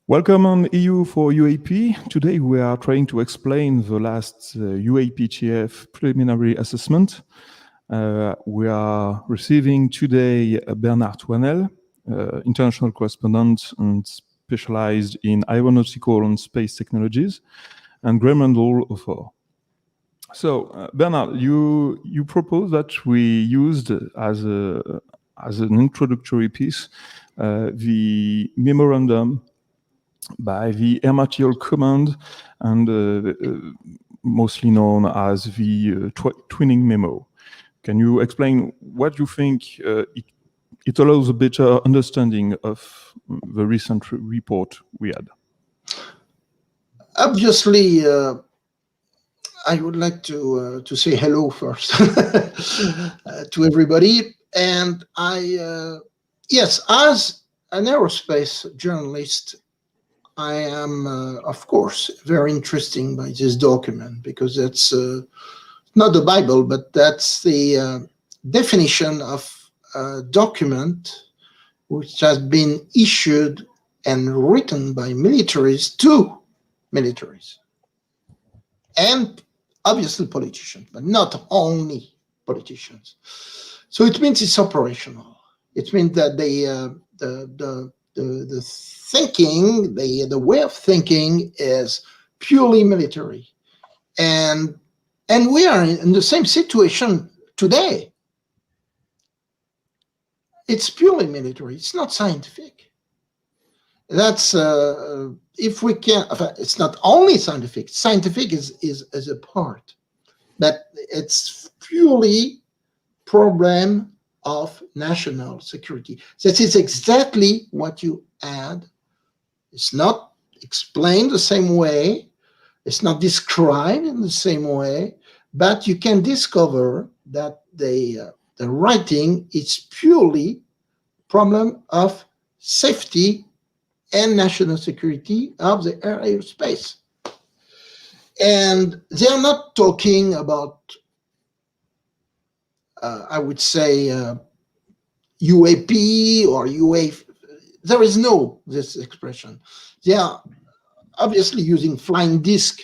Welcome on EU for UAP. Today we are trying to explain the last UAPTF preliminary assessment. We are receiving today Bernard Thouanel, international correspondent and specialized in aeronautical and space technologies, and Graeme Rendall, author. So, Bernard, you propose that we used as an introductory piece the memorandum by the Air Material Command and mostly known as the twinning memo. Can you explain what you think it allows a better understanding of the recent report we had? Obviously, I would like to say hello first to everybody. And yes, as an aerospace journalist, I am, of course, very interested by this document because it's not the Bible, but that's the definition of a document which has been issued and written by militaries to militaries. And obviously politicians, but not only politicians. So it means it's operational. It means that the thinking, the way of thinking is purely military. And we are in the same situation today. It's purely military. It's not scientific. That's if we can. It's not only scientific. Scientific is a part, but it's purely problem of national security. That is exactly what you add. It's not explained the same way. It's not described in the same way, but you can discover that the writing is purely problem of safety and national security of the aerospace. And they are not talking about, I would say, UAP or UAP. There is no this expression. They are obviously using flying disc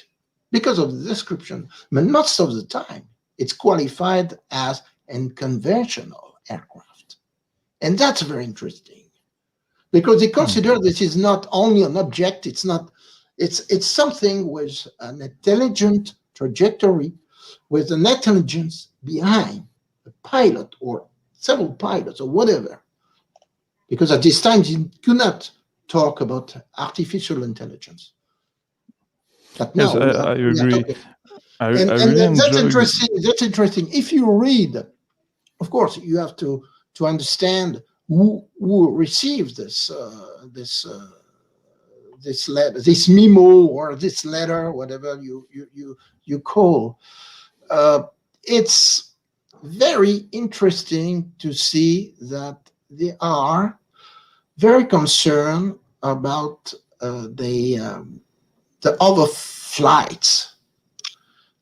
because of the description, but most of the time it's qualified as unconventional aircraft. And that's very interesting because they consider this is not only an object, it's something with an intelligent trajectory, with an intelligence behind a pilot or several pilots or whatever. Because at this time, you do not talk about artificial intelligence. But now, yes, I agree. And that's interesting. That's interesting. If you read, of course, you have to understand who received this letter, this memo, or this letter, whatever you call. It's very interesting to see that they are very concerned about the overflights.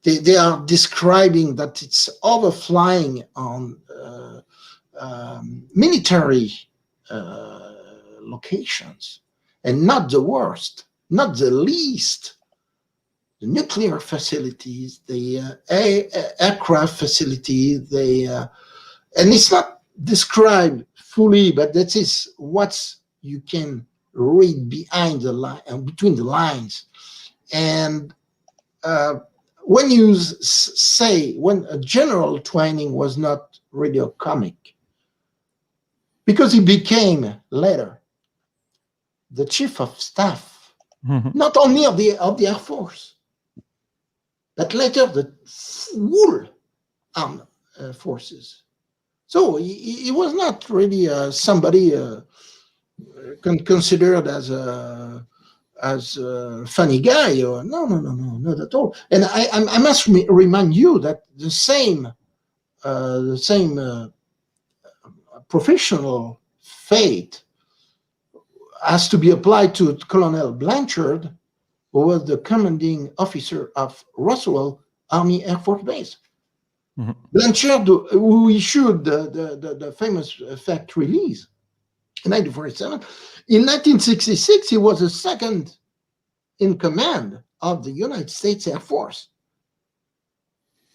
They are describing that it's overflying on military locations, and not the worst, not the least. The nuclear facilities, the aircraft facilities, and it's not described fully, but that is what you can read behind the line and between the lines. And when you say when a general training was not really a comic, because he became later the chief of staff, not only of the Air Force, but later the full armed forces. So he was not really somebody considered as a funny guy, or no, not at all. And I must remind you that the same professional fate has to be applied to Colonel Blanchard, who was the commanding officer of Roswell Army Air Force Base. Blanchard, who issued the famous fact release, in 1947. In 1966, he was the second in command of the United States Air Force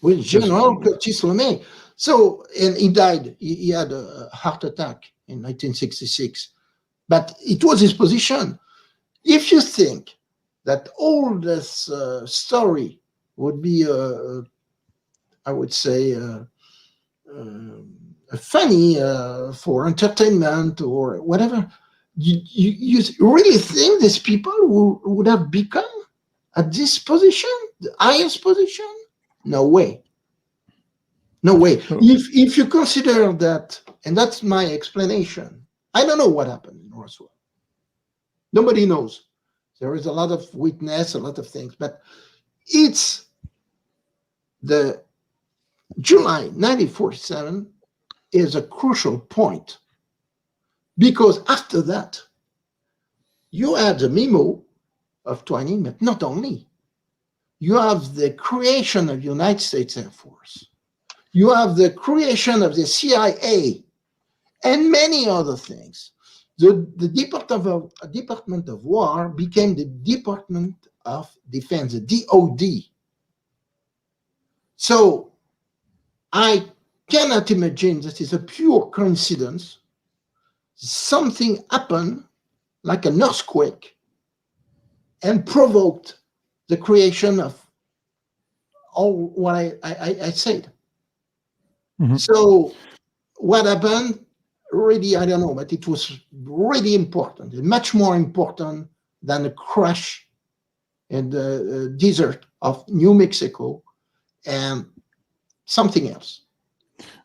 with General Curtis LeMay. So, and he died. He had a heart attack in 1966. But it was his position. If you think that all this story would be, I would say, funny for entertainment or whatever, you really think these people would have become at this position, the highest position? No way. No way. If you consider that, and that's my explanation, I don't know what happened in Roswell. Nobody knows. There is a lot of witness, a lot of things, but it's the July 1947 is a crucial point, because after that, you had the memo of Thouanel, but not only. You have the creation of the United States Air Force. You have the creation of the CIA and many other things. The Department of War became the Department of Defense, the DOD. So I cannot imagine that is a pure coincidence. Something happened like an earthquake and provoked the creation of all what I said. Mm-hmm. So what happened, really, I don't know, but it was really important, much more important than a crash in the desert of New Mexico and something else.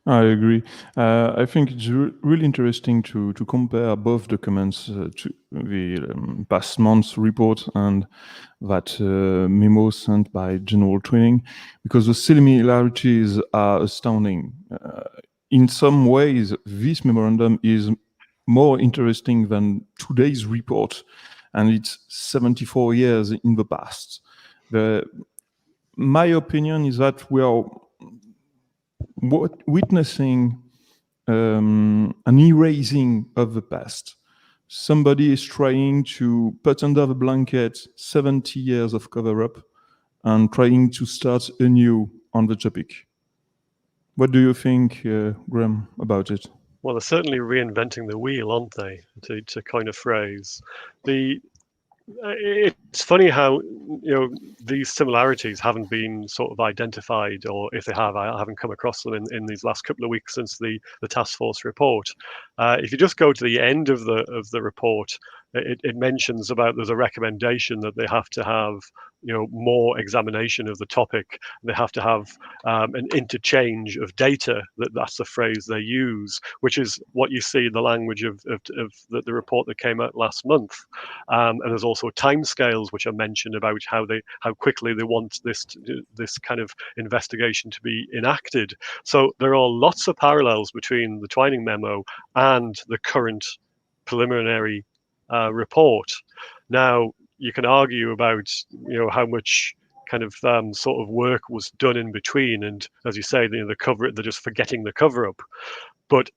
I agree. I think it's really interesting to compare both documents, to the past month's report and that memo sent by General Thouanel, because the similarities are astounding. In some ways, this memorandum is more interesting than today's report, and it's 74 years in the past. My opinion is that we are witnessing an erasing of the past. Somebody is trying to put under the blanket 70 years of cover-up and trying to start anew on the topic. What do you think, Graeme, about it? Well, they're certainly reinventing the wheel, aren't they, to coin a phrase. It's funny how, these similarities haven't been sort of identified, or if they have, I haven't come across them in these last couple of weeks since the task force report. If you just go to the end of the report, it mentions about there's a recommendation that they have to have more examination of the topic. They have to have an interchange of data. That's the phrase they use, which is what you see in the language of the report that came out last month. And there's also timescales which are mentioned about how quickly they want this kind of investigation to be enacted. So there are lots of parallels between the Thouanel memo and the current preliminary report. Now, you can argue about how much kind of sort of work was done in between, and as you say, they're just forgetting the cover up. But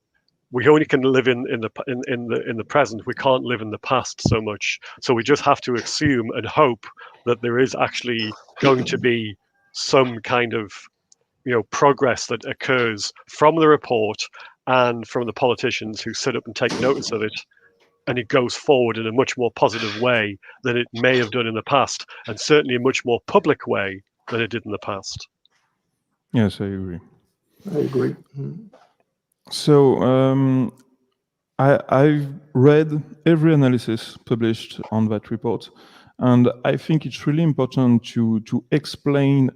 we only can live in the present. We can't live in the past so much. So we just have to assume and hope that there is actually going to be some kind of progress that occurs from the report and from the politicians who sit up and take notice of it. And it goes forward in a much more positive way than it may have done in the past, and certainly a much more public way than it did in the past. Yes, I agree. I agree. So I've read every analysis published on that report, and I think it's really important to explain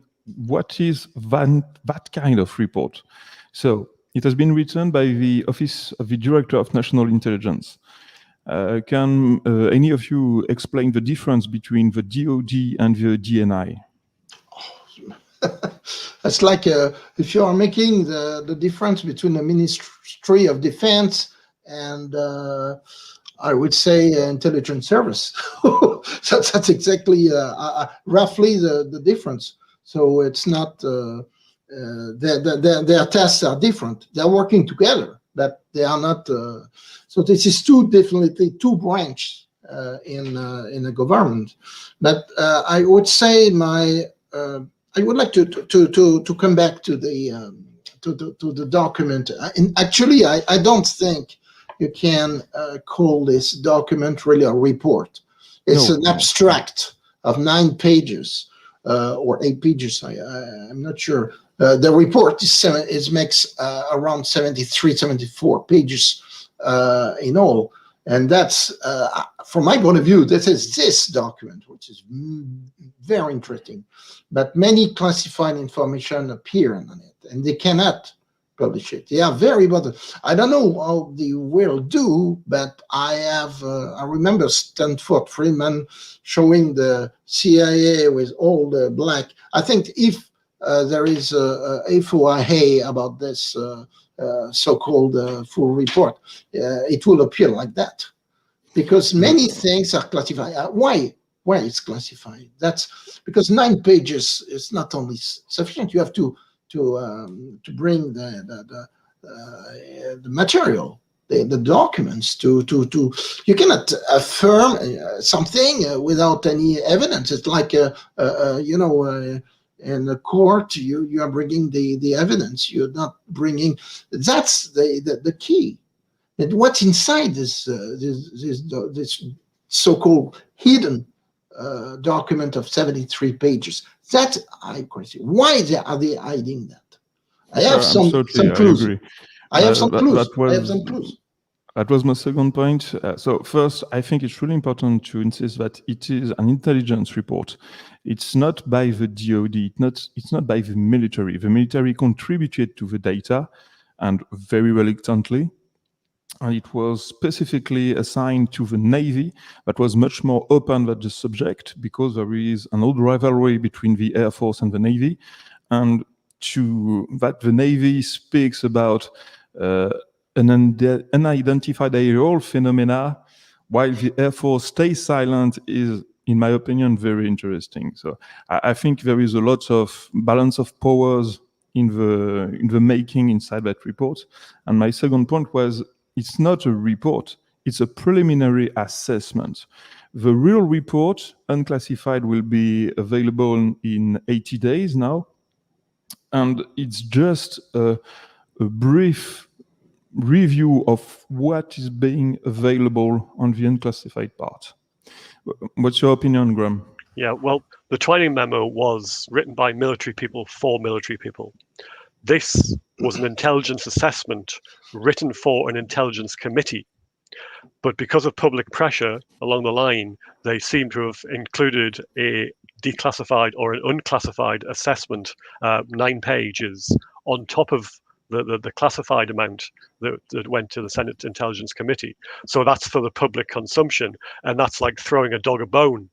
what is that kind of report. So it has been written by the Office of the Director of National Intelligence. Can any of you explain the difference between the DOD and the DNI? It's like if you are making the difference between the Ministry of Defense and I would say intelligence service. That's exactly roughly the difference. So it's not their tests are different. They're working together, but they are not. So this is definitely two branches in the government. But I would say I would like to come back to the document. And actually, I don't think you can call this document really a report. It's an abstract of 9 pages or 8 pages. I'm not sure. The report makes around 73, 74 pages in all. And that's, from my point of view, this is this document, which is very interesting. But many classified information appear on it, and they cannot publish it. They are very bothered. I don't know how they will do, but I remember Stanford Freeman showing the CIA with all the black. I think if there is a FOIA about this so-called full report, it will appear like that, because many things are classified. Why it's classified? That's because 9 pages is not only sufficient. You have to bring the material, the documents to you cannot affirm something without any evidence. It's like in the court, you are bringing the evidence. You're not bringing. That's the key. And what's inside this so-called hidden document of 73 pages? That I question. Why are they hiding that? I have some clues. I have some clues. That was my second point. So first, I think it's really important to insist that it is an intelligence report. It's not by the DoD. It's not by the military. The military contributed to the data, and very reluctantly. And it was specifically assigned to the Navy, that was much more open than the subject, because there is an old rivalry between the Air Force and the Navy, and that the Navy speaks about an unidentified aerial phenomena, while the Air Force stays silent, is, in my opinion, very interesting. So I think there is a lot of balance of powers in the making inside that report. And my second point was, it's not a report, it's a preliminary assessment. The real report, unclassified, will be available in 80 days now. And it's just a brief review of what is being available on the unclassified part. What's your opinion, Graeme? Yeah, well, the Thouanel memo was written by military people for military people. This was an intelligence assessment written for an intelligence committee. But because of public pressure along the line, they seem to have included a declassified or an unclassified assessment, 9 pages, on top of the classified amount that went to the Senate Intelligence Committee. So that's for the public consumption, and that's like throwing a dog a bone.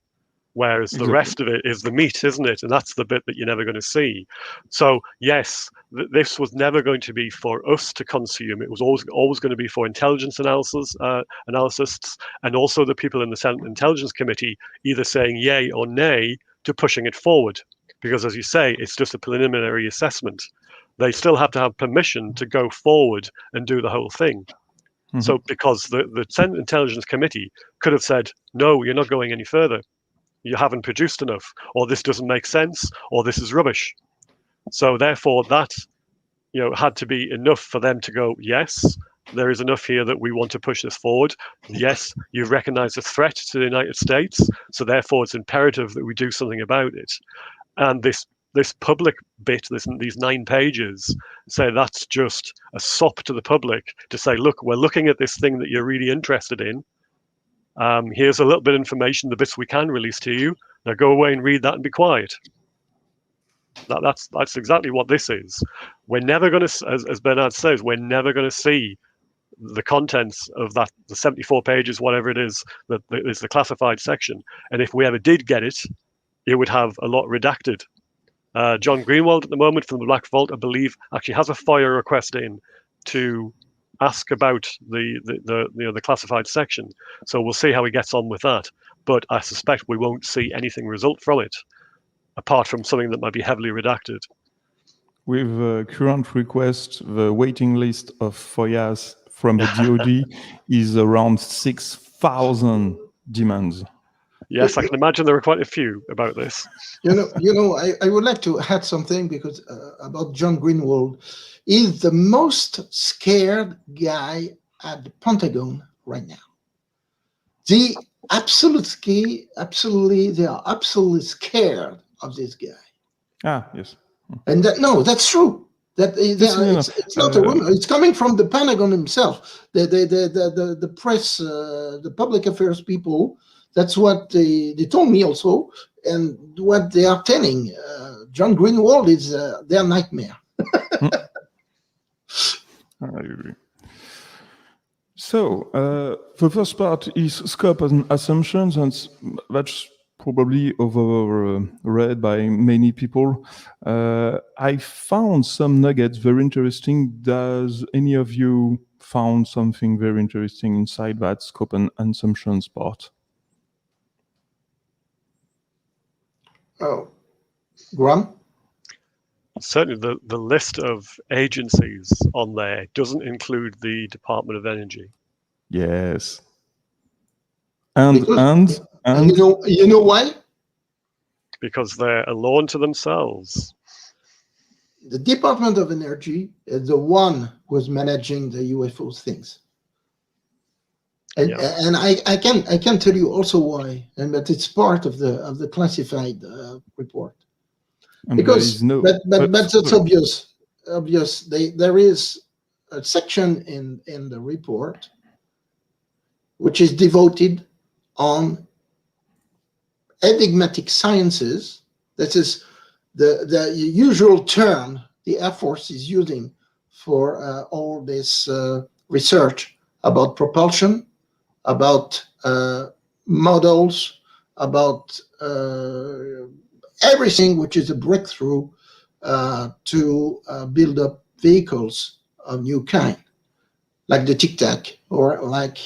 Whereas the rest of it is the meat, isn't it? And that's the bit that you're never going to see. So yes, this was never going to be for us to consume. It was always going to be for intelligence analysts, and also the people in the Senate Intelligence Committee either saying yay or nay to pushing it forward. Because as you say, it's just a preliminary assessment. They still have to have permission to go forward and do the whole thing. Mm-hmm. So because the Senate Intelligence Committee could have said, no, you're not going any further. You haven't produced enough, or this doesn't make sense, or this is rubbish. So therefore that, had to be enough for them to go, yes, there is enough here that we want to push this forward. Yes, you recognize a threat to the United States, so therefore it's imperative that we do something about it. And this public bit, these 9 pages, say that's just a sop to the public to say, look, we're looking at this thing that you're really interested in. Here's a little bit of information, the bits we can release to you. Now go away and read that and be quiet. That's exactly what this is. We're never going to, as Bernard says, we're never going to see the contents of the 74 pages, whatever it is, that is the classified section. And if we ever did get it, it would have a lot redacted. John Greenwald at the moment from the Black Vault, I believe, actually has a FOIA request in to ask about the classified section. So we'll see how he gets on with that. But I suspect we won't see anything result from it, apart from something that might be heavily redacted. With current request, the waiting list of FOIAs from the DoD is around 6,000 demands. Yes, I can imagine there were quite a few about this. I would like to add something because about John Greenwald. He's the most scared guy at the Pentagon right now. They are absolutely scared of this guy. Ah, yes. And that's true. It's not a rumor. It's coming from the Pentagon himself. The press, the public affairs people. That's what they told me also, and what they are telling. John Greenwald is their nightmare. I agree. So the first part is scope and assumptions, and that's probably overread by many people. I found some nuggets very interesting. Does any of you found something very interesting inside that scope and assumptions part? Oh, Graeme? Certainly the list of agencies on there doesn't include the Department of Energy. Yes. And you know why? Because they're alone to themselves. The Department of Energy is the one who's managing the UFO things. And I can tell you also why, and that it's part of the classified report. And because but it's obvious. There is a section in the report which is devoted on enigmatic sciences. That is the usual term the Air Force is using for all this research about propulsion, about models, about everything which is a breakthrough to build up vehicles of new kind, like the Tic Tac, or like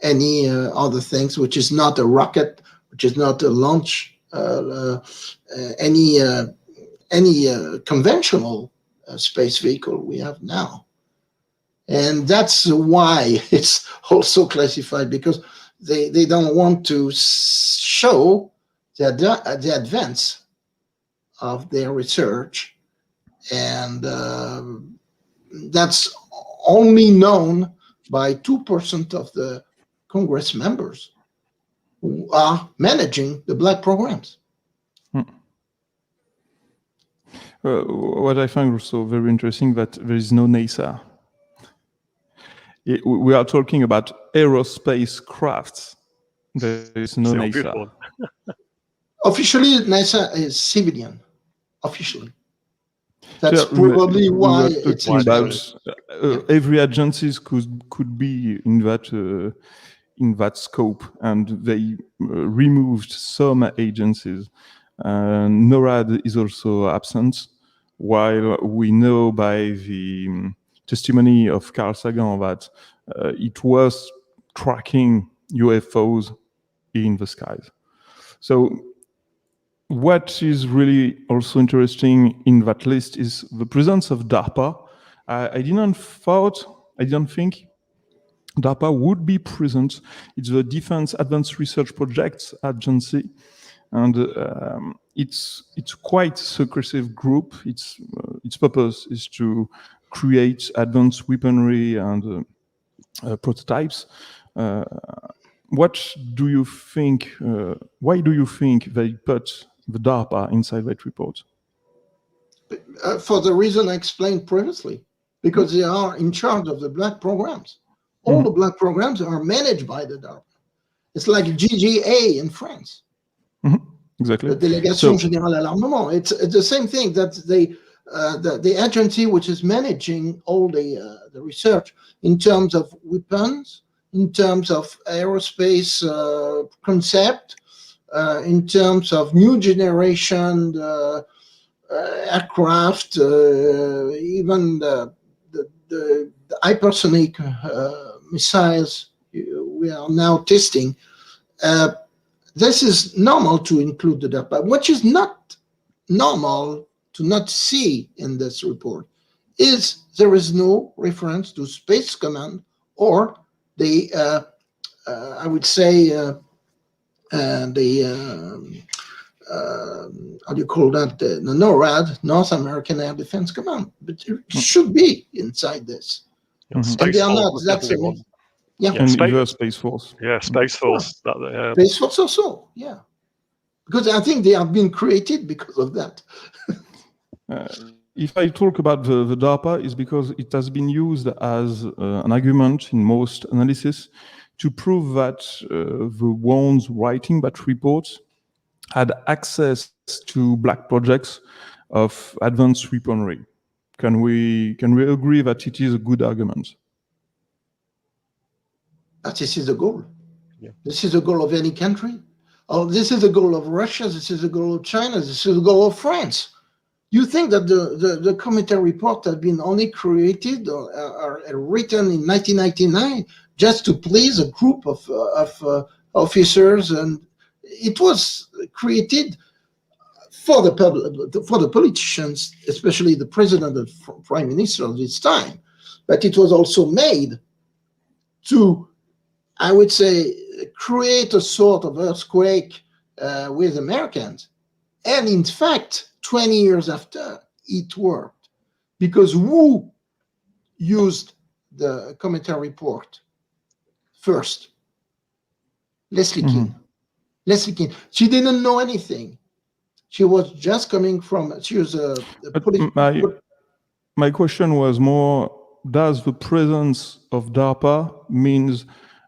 any other things, which is not a rocket, which is not a launch, any conventional space vehicle we have now. And that's why it's also classified, because they don't want to show the advance of their research, and that's only known by 2% of the Congress members who are managing the black programs. What I find also very interesting that there is no NASA. We are talking about aerospace crafts. There is no NASA. Officially, NASA is civilian. Officially, that's probably why it's about every agencies could be in that scope, and they removed some agencies. NORAD is also absent, while we know by the testimony of Carl Sagan that it was tracking UFOs in the skies. So what is really also interesting in that list is the presence of DARPA. I didn't think DARPA would be present. It's the Defense Advanced Research Projects Agency, and it's quite secretive group. Its purpose is to create advanced weaponry and prototypes. What do you think? Why do you think they put the DARPA inside that report? For the reason I explained previously, because they are in charge of the black programs. All the black programs are managed by the DARPA. It's like GGA in France. Exactly. The Délégation Générale à l'Armement. It's the same thing, that the agency which is managing all the research in terms of weapons, in terms of aerospace concept, in terms of new generation aircraft, even the hypersonic missiles we are now testing. This is normal to include the DARPA. What is not normal to not see in this report is there is no reference to Space Command or the, I would say, how do you call that? The NORAD, North American Air Defense Command, but it should be inside this. Yeah, Mhm. Space And they are Force not. was That's definitely one. yeah. Yeah, And Space, either Space Force. yeah, Space Force. Space Force also, yeah. Because I think they have been created because of that. If I talk about the DARPA, it's because it has been used as an argument in most analysis to prove that the ones writing that report had access to black projects of advanced weaponry. Can we agree that it is a good argument? But this is the goal. Yeah. This is the goal of any country. Oh, this is the goal of Russia. This is the goal of China. This is the goal of France. You think that the committee report has been only created or written in 1999 just to please a group of officers, and it was created for the public, for the politicians, especially the president and prime minister of this time. But it was also made to, I would say, create a sort of earthquake with Americans. And in fact, 20 years after, it worked. Because who used the committee report first? Leslie Keane. Leslie Keane. She didn't know anything. She was just coming from, she was a my question was more, does the presence of DARPA means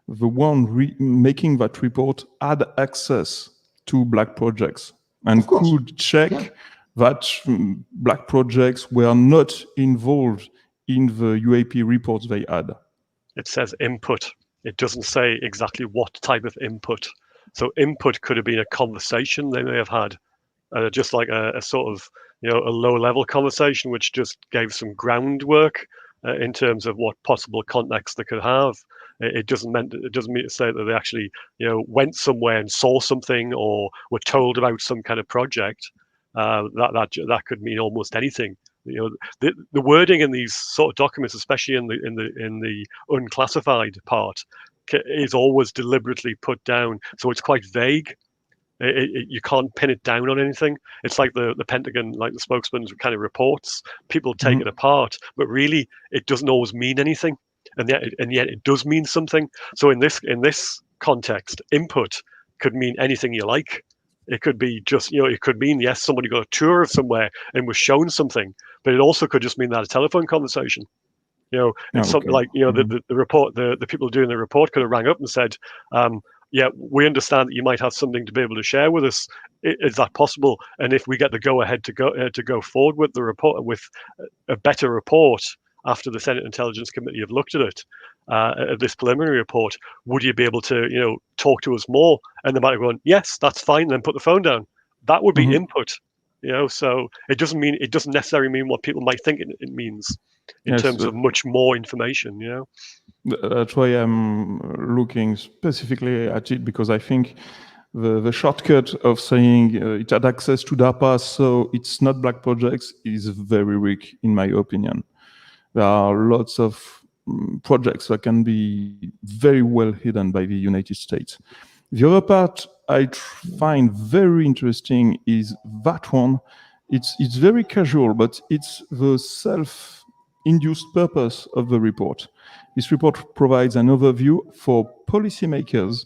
the one making that report had access to black projects and could check that black projects were not involved in the UAP reports they had? It says input. It doesn't say exactly what type of input. So input could have been a conversation they may have had, just like a sort of, a low-level conversation, which just gave some groundwork in terms of what possible context they could have. It doesn't mean to say that they actually, went somewhere and saw something or were told about some kind of project. That could mean almost anything. The wording in these sort of documents, especially in the unclassified part, is always deliberately put down, so it's quite vague. You can't pin it down on anything. It's like the Pentagon, like the spokesman kind of reports. People take it apart, but really it doesn't always mean anything, and yet it does mean something. So in this context, input could mean anything you like. It could be just, it could mean, yes, somebody got a tour of somewhere and was shown something, but it also could just mean that a telephone conversation. It's something like, the report, the people doing the report could have rang up and said, yeah, we understand that you might have something to be able to share with us. Is that possible? And if we get the go ahead to go forward with the report, with a better report after the Senate Intelligence Committee have looked at it, this preliminary report, would you be able to, talk to us more? And they might have gone, yes, that's fine. Then put the phone down. That would be input. So it doesn't necessarily mean what people might think it means in terms of much more information. That's why I'm looking specifically at it, because I think the shortcut of saying it had access to DARPA, so it's not black projects, is very weak, in my opinion. There are lots of projects that can be very well hidden by the United States. The other part I find very interesting is that one. It's very casual, but it's the self-induced purpose of the report. This report provides an overview for policymakers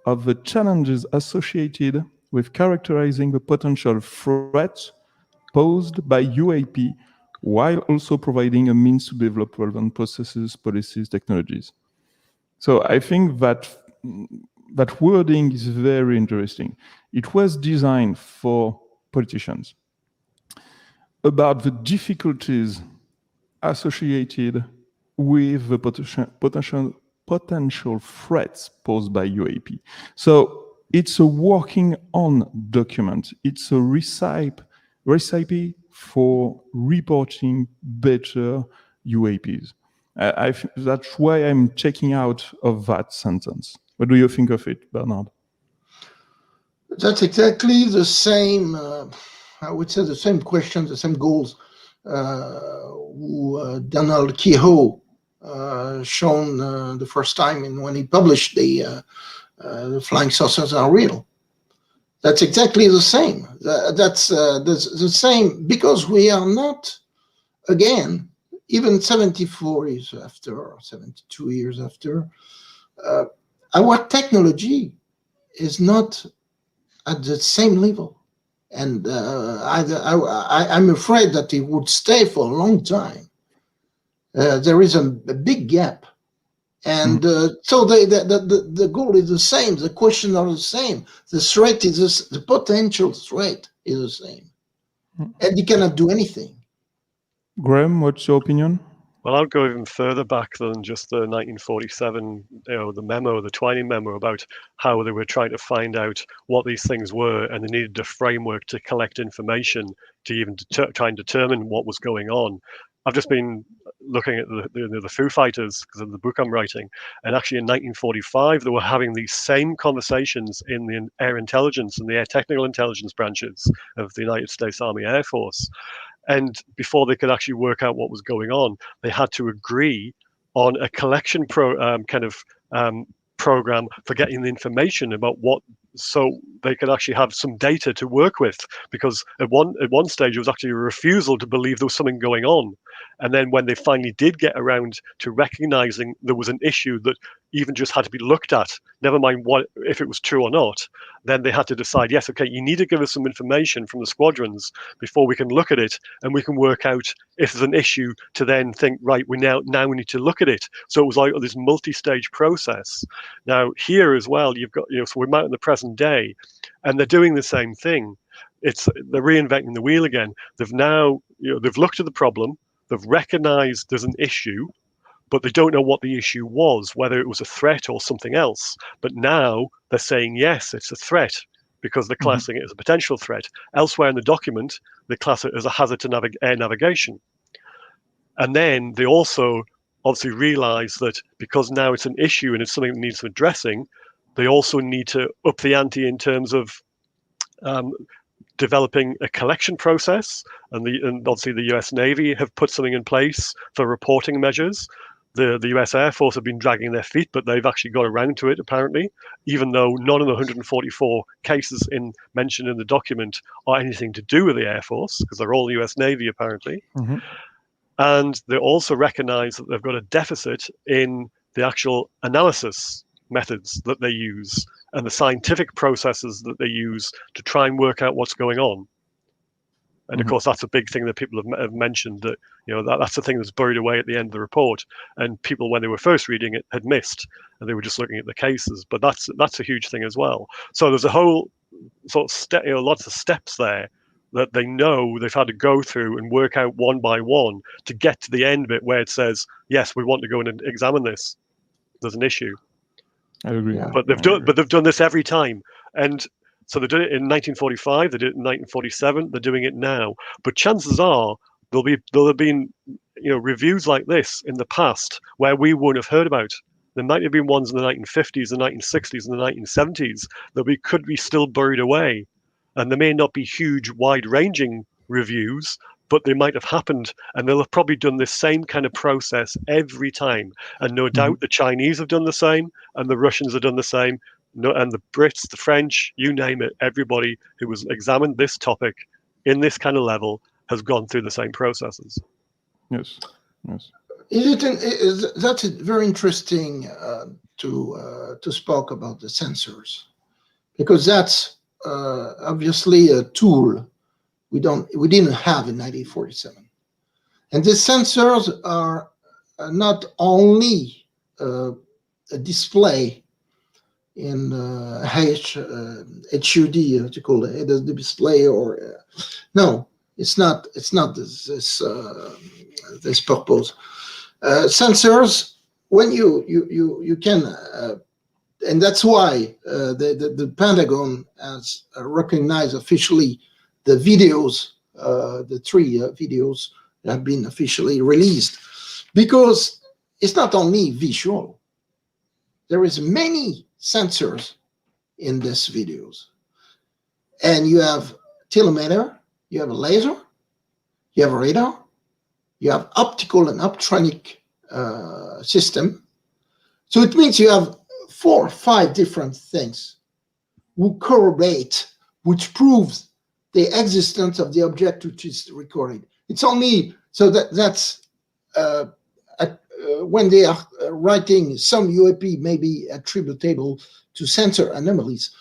of the challenges associated with characterizing the potential threats posed by UAP, while also providing a means to develop relevant processes, policies, technologies. So I think that wording is very interesting. It was designed for politicians about the difficulties associated with the potential threats posed by UAP. So it's a working on document. It's a recipe for reporting better UAPs. That's why I'm checking out of that sentence. What do you think of it, Bernard? That's exactly the same I would say, the same questions, the same goals who Donald Kehoe shown the first time when he published the flying saucers are real. That's exactly the same. That's the same, because we are not, again, even 74 years after, or 72 years after, our technology is not at the same level. And I'm afraid that it would stay for a long time. There is a big gap. And so the goal is the same, the questions are the same, the threat is the potential threat is the same, and you cannot do anything. Graeme, what's your opinion? Well, I'll go even further back than just the 1947, the memo, the Thouanel memo, about how they were trying to find out what these things were, and they needed a framework to collect information to even try and determine what was going on. I've just been looking at the Foo Fighters because of the book I'm writing, and actually in 1945 they were having these same conversations in the air intelligence and the air technical intelligence branches of the United States Army Air Force. And before they could actually work out what was going on, they had to agree on a collection program for getting the information about what, so they could actually have some data to work with. Because at one stage, it was actually a refusal to believe there was something going on. And then when they finally did get around to recognizing there was an issue that even just had to be looked at, never mind what if it was true or not, then they had to decide, yes, okay, you need to give us some information from the squadrons before we can look at it, and we can work out if there's an issue to then think, right, we now we need to look at it. So it was like this multi-stage process. Now here as well, you've got, so we're out in the present day, and they're doing the same thing. They're reinventing the wheel again. They've now, they've looked at the problem, they've recognized there's an issue, but they don't know what the issue was, whether it was a threat or something else. But now they're saying, yes, it's a threat, because they're classing it as a potential threat. Elsewhere in the document, they class it as a hazard to air navigation. And then they also obviously realize that because now it's an issue and it's something that needs some addressing, they also need to up the ante in terms of developing a collection process, and obviously the US Navy have put something in place for reporting measures. The US Air Force have been dragging their feet, but they've actually got around to it, apparently, even though none of the 144 cases mentioned in the document are anything to do with the Air Force, because they're all US Navy, apparently. And they also recognize that they've got a deficit in the actual analysis methods that they use and the scientific processes that they use to try and work out what's going on. And of course, that's a big thing that people have mentioned, that that's the thing that's buried away at the end of the report, and people, when they were first reading it, had missed, and they were just looking at the cases. But that's a huge thing as well. So there's a whole sort of step, lots of steps there that they know they've had to go through and work out one by one to get to the end bit where it says, yes, we want to go and examine this. There's an issue. I agree. Yeah. But they've done this every time, and so they did it in 1945. They did it in 1947. They're doing it now. But chances are there'll have been reviews like this in the past where we wouldn't have heard about. There might have been ones in the 1950s, the 1960s, and the 1970s that could be still buried away, and they may not be huge, wide-ranging reviews, but they might have happened, and they'll have probably done this same kind of process every time. And no doubt the Chinese have done the same, and the Russians have done the same, and the Brits, the French, you name it, everybody who has examined this topic in this kind of level has gone through the same processes. Yes. That's very interesting to speak about the sensors, because that's obviously a tool we didn't have in 1947, and the sensors are not only a display in HUD, what you call it, the display, or no, it's not this purpose. Sensors, when you can, and that's why the Pentagon has recognized officially the videos, the 3 videos that have been officially released, because it's not only visual. There is many sensors in these videos, and you have telemeter, you have a laser, you have a radar, you have optical and optronic system. So it means you have 4 or 5 different things who correlate, which proves the existence of the object which is recorded. It's only so that's when they are writing some UAP may be attributable to sensor anomalies.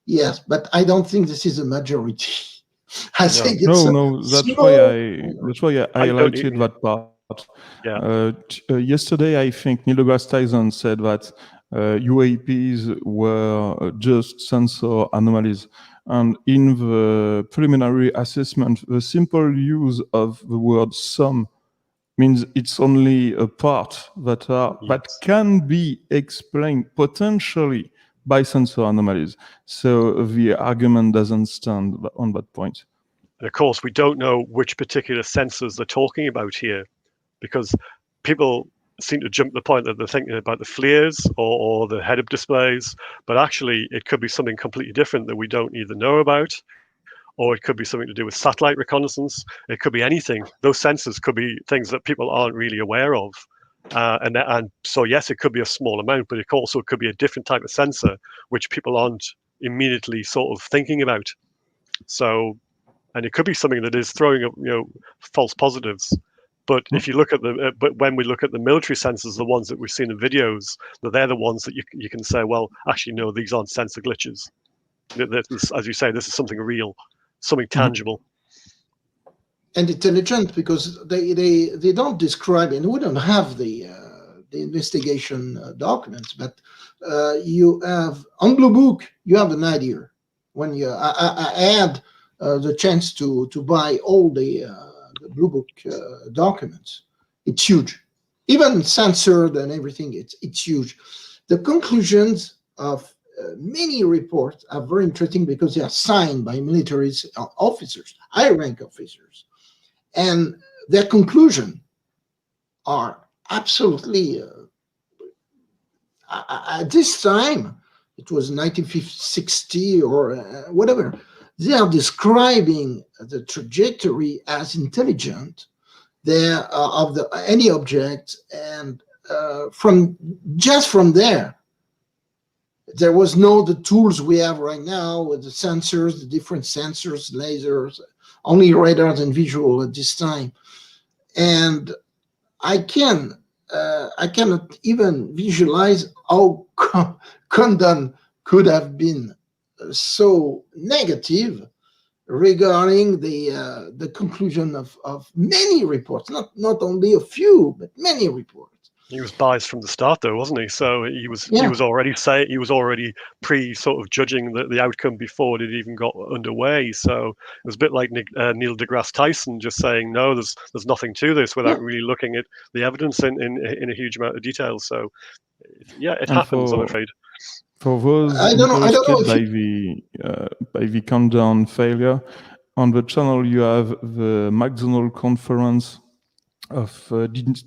Yes, but I don't think this is a majority. I think it's that's why I highlighted that part. Yeah. Yesterday, I think Neil deGrasse Tyson said that UAPs were just sensor anomalies. And in the preliminary assessment, the simple use of the word some means it's only a part that can be explained potentially by sensor anomalies. So the argument doesn't stand on that point. And of course, we don't know which particular sensors they're talking about here, because people seem to jump to the point that they're thinking about the FLIRs or the head-up displays, but actually it could be something completely different that we don't either know about, or it could be something to do with satellite reconnaissance. It could be anything. Those sensors could be things that people aren't really aware of. And so, yes, it could be a small amount, but it also could be a different type of sensor, which people aren't immediately sort of thinking about. So, and it could be something that is throwing up, false positives. But if you look at but when we look at the military sensors, the ones that we've seen in videos, they're the ones that you can say, well, actually, no, these aren't sensor glitches. As you say, this is something real, something tangible. And intelligent, because they don't describe, and we don't have the investigation documents, but you have, on Blue Book, you have an idea. When I had the chance to buy all the Blue Book documents, it's huge. Even censored and everything, it's huge. The conclusions of many reports are very interesting because they are signed by military officers, high-rank officers. And their conclusions are absolutely, at this time, it was 1960 or whatever, they are describing the trajectory as intelligent of any object, and from there, there was the tools we have right now with the sensors, the different sensors, lasers, only radars and visual at this time. And I cannot even visualize how Condon could have been so negative regarding the conclusion of many reports, not only a few, but many reports. He was biased from the start, though, wasn't he? So he was already sort of judging the outcome before it even got underway. So it was a bit like Neil deGrasse Tyson just saying, no, there's nothing to this, without really looking at the evidence in a huge amount of detail. So yeah, it happens, I'm afraid. For those interested by the countdown failure, on the channel you have the McDonald conference of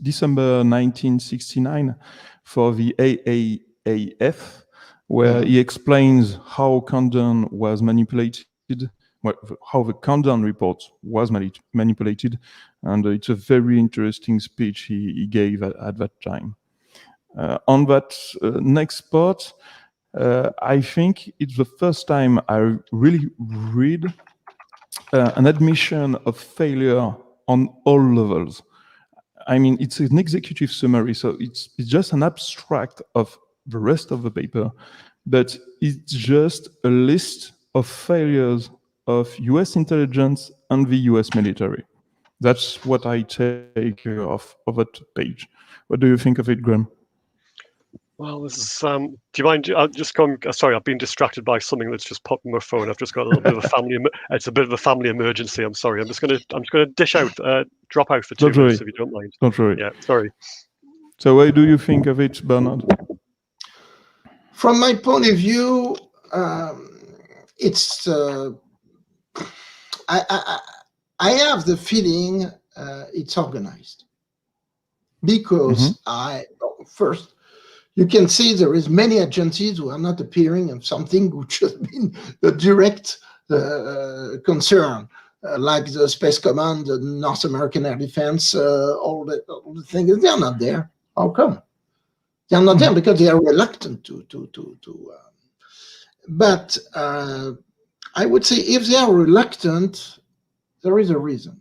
December 1969 for the AAAF, where he explains how countdown was manipulated, how the countdown report was manipulated, and it's a very interesting speech he gave at that time. On that next part, I think it's the first time I really read an admission of failure on all levels. I mean, it's an executive summary, so it's just an abstract of the rest of the paper, but it's just a list of failures of US intelligence and the US military. That's what I take of that page. What do you think of it, Graeme? Well, this is. Do you mind? I'll just go. Sorry, I've been distracted by something that's just popped in my phone. I've just got a little bit of a family. It's a bit of a family emergency. I'm sorry. I'm just gonna dish out, drop out for 2 minutes if you don't mind. Don't worry. Yeah, sorry. So, what do you think of it, Bernard? From my point of view, it's. I have the feeling it's organized because first. You can see there is many agencies who are not appearing of something which has been a direct concern. like the Space Command, the North American Air Defense, all the things, they are not there. How come? They are not there because they are reluctant to. But I would say if they are reluctant, there is a reason,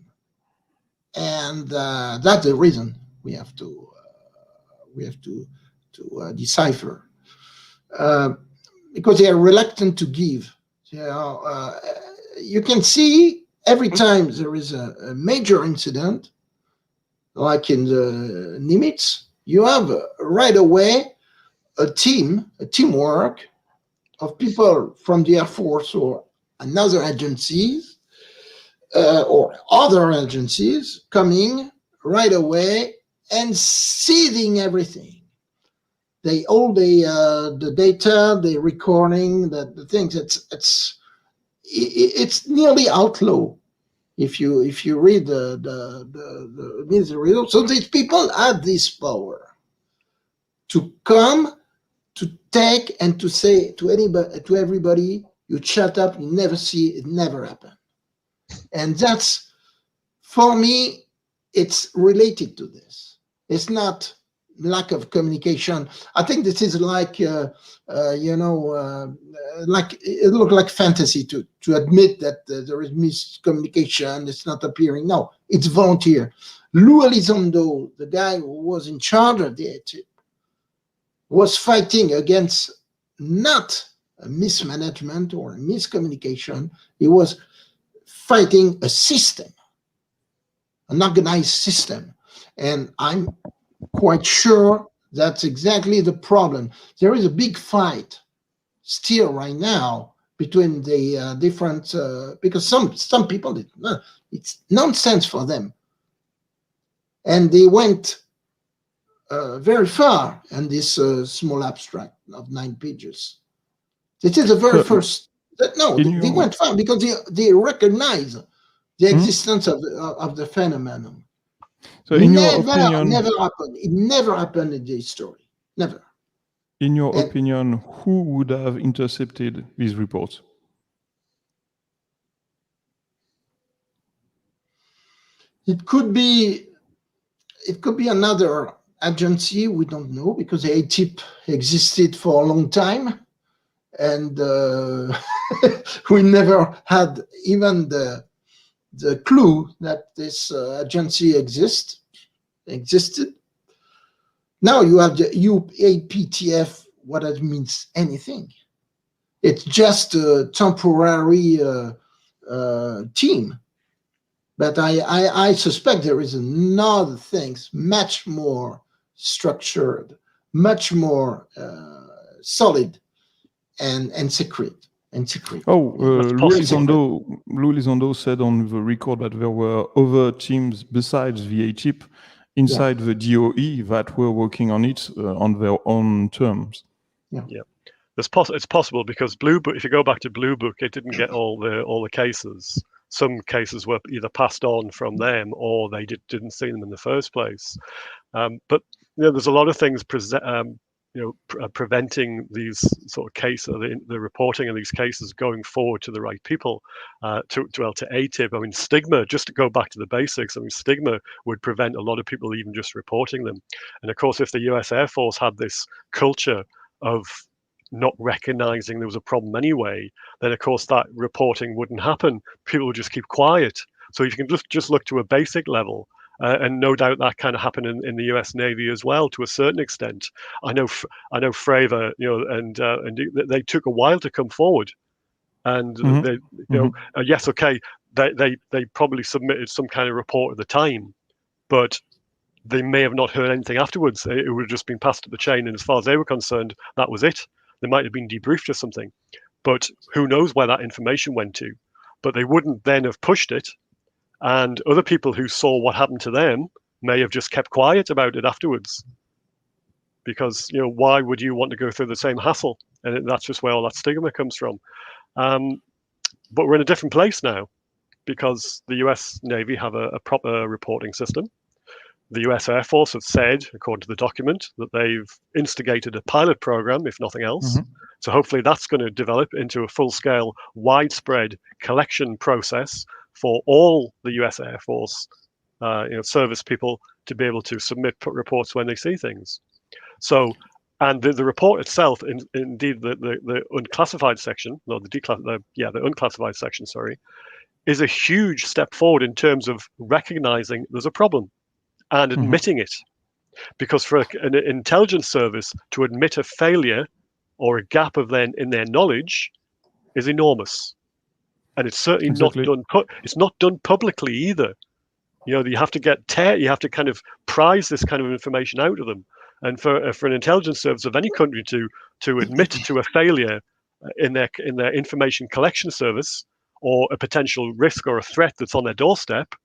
and that's the reason we have to decipher, because they are reluctant to give. You can see every time there is a major incident, like in the Nimitz, you have right away a teamwork of people from the Air Force or another agencies or other agencies coming right away and seizing everything. They all the data, the recording, the things. It's nearly outlaw if you read the news results. So these people have this power to come, to take, and to say to anybody, to everybody, you shut up, you never see it, never happen. And that's, for me, it's related to this. It's not lack of communication. I think this is like, like it looks like fantasy to admit that there is miscommunication, it's not appearing. No, it's volunteer. Lou Elizondo, the guy who was in charge of the ATIP, was fighting against not a mismanagement or a miscommunication. He was fighting a system, an organized system. And I'm quite sure that's exactly the problem. There is a big fight still right now between the different, because some people, it's nonsense for them. And they went very far in this small abstract of 9 pages. This is the very first. No, they went far because they recognize the existence of the phenomenon. So, in your opinion, it never happened in the story. Never. In your opinion, who would have intercepted these reports? It could be another agency. We don't know, because the ATIP existed for a long time, and we never had even the clue that this agency existed. Now you have the UAPTF. What that means anything? It's just a temporary team. But I suspect there is another things much more structured, much more solid, and secret. Oh, Lou Elizondo said on the record that there were other teams besides the ATIP inside the DOE that were working on it on their own terms. Yeah. It's possible, because Blue Book, if you go back to Blue Book, it didn't get all the cases. Some cases were either passed on from them, or they didn't see them in the first place. But there's a lot of things preventing these sort of cases, the reporting of these cases going forward to the right people, to ATIP. I mean, stigma, just to go back to the basics, I mean, stigma would prevent a lot of people even just reporting them. And of course, if the US Air Force had this culture of not recognizing there was a problem anyway, then of course that reporting wouldn't happen. People would just keep quiet. So if you can just look to a basic level, and no doubt that kind of happened in the U.S. Navy as well, to a certain extent. I know Fravor, and they took a while to come forward, and they, yes, okay, they probably submitted some kind of report at the time, but they may have not heard anything afterwards. It would have just been passed up the chain, and as far as they were concerned, that was it. They might have been debriefed or something, but who knows where that information went to? But they wouldn't then have pushed it. And other people who saw what happened to them may have just kept quiet about it afterwards, because why would you want to go through the same hassle? And that's just where all that stigma comes from. But we're in a different place now, because the US Navy have a proper reporting system. The US Air Force have said, according to the document, that they've instigated a pilot program, if nothing else. So hopefully that's going to develop into a full-scale, widespread collection process for all the US Air Force service people to be able to submit reports when they see things. So, and the report itself, indeed the unclassified section, no, the unclassified section, sorry, is a huge step forward in terms of recognizing there's a problem and admitting it. Because for an intelligence service to admit a failure or a gap in their knowledge is enormous, and it's certainly not done. It's not done publicly either. You have to kind of prize this kind of information out of them. And for an intelligence service of any country to admit to a failure in their information collection service or a potential risk or a threat that's on their doorstep,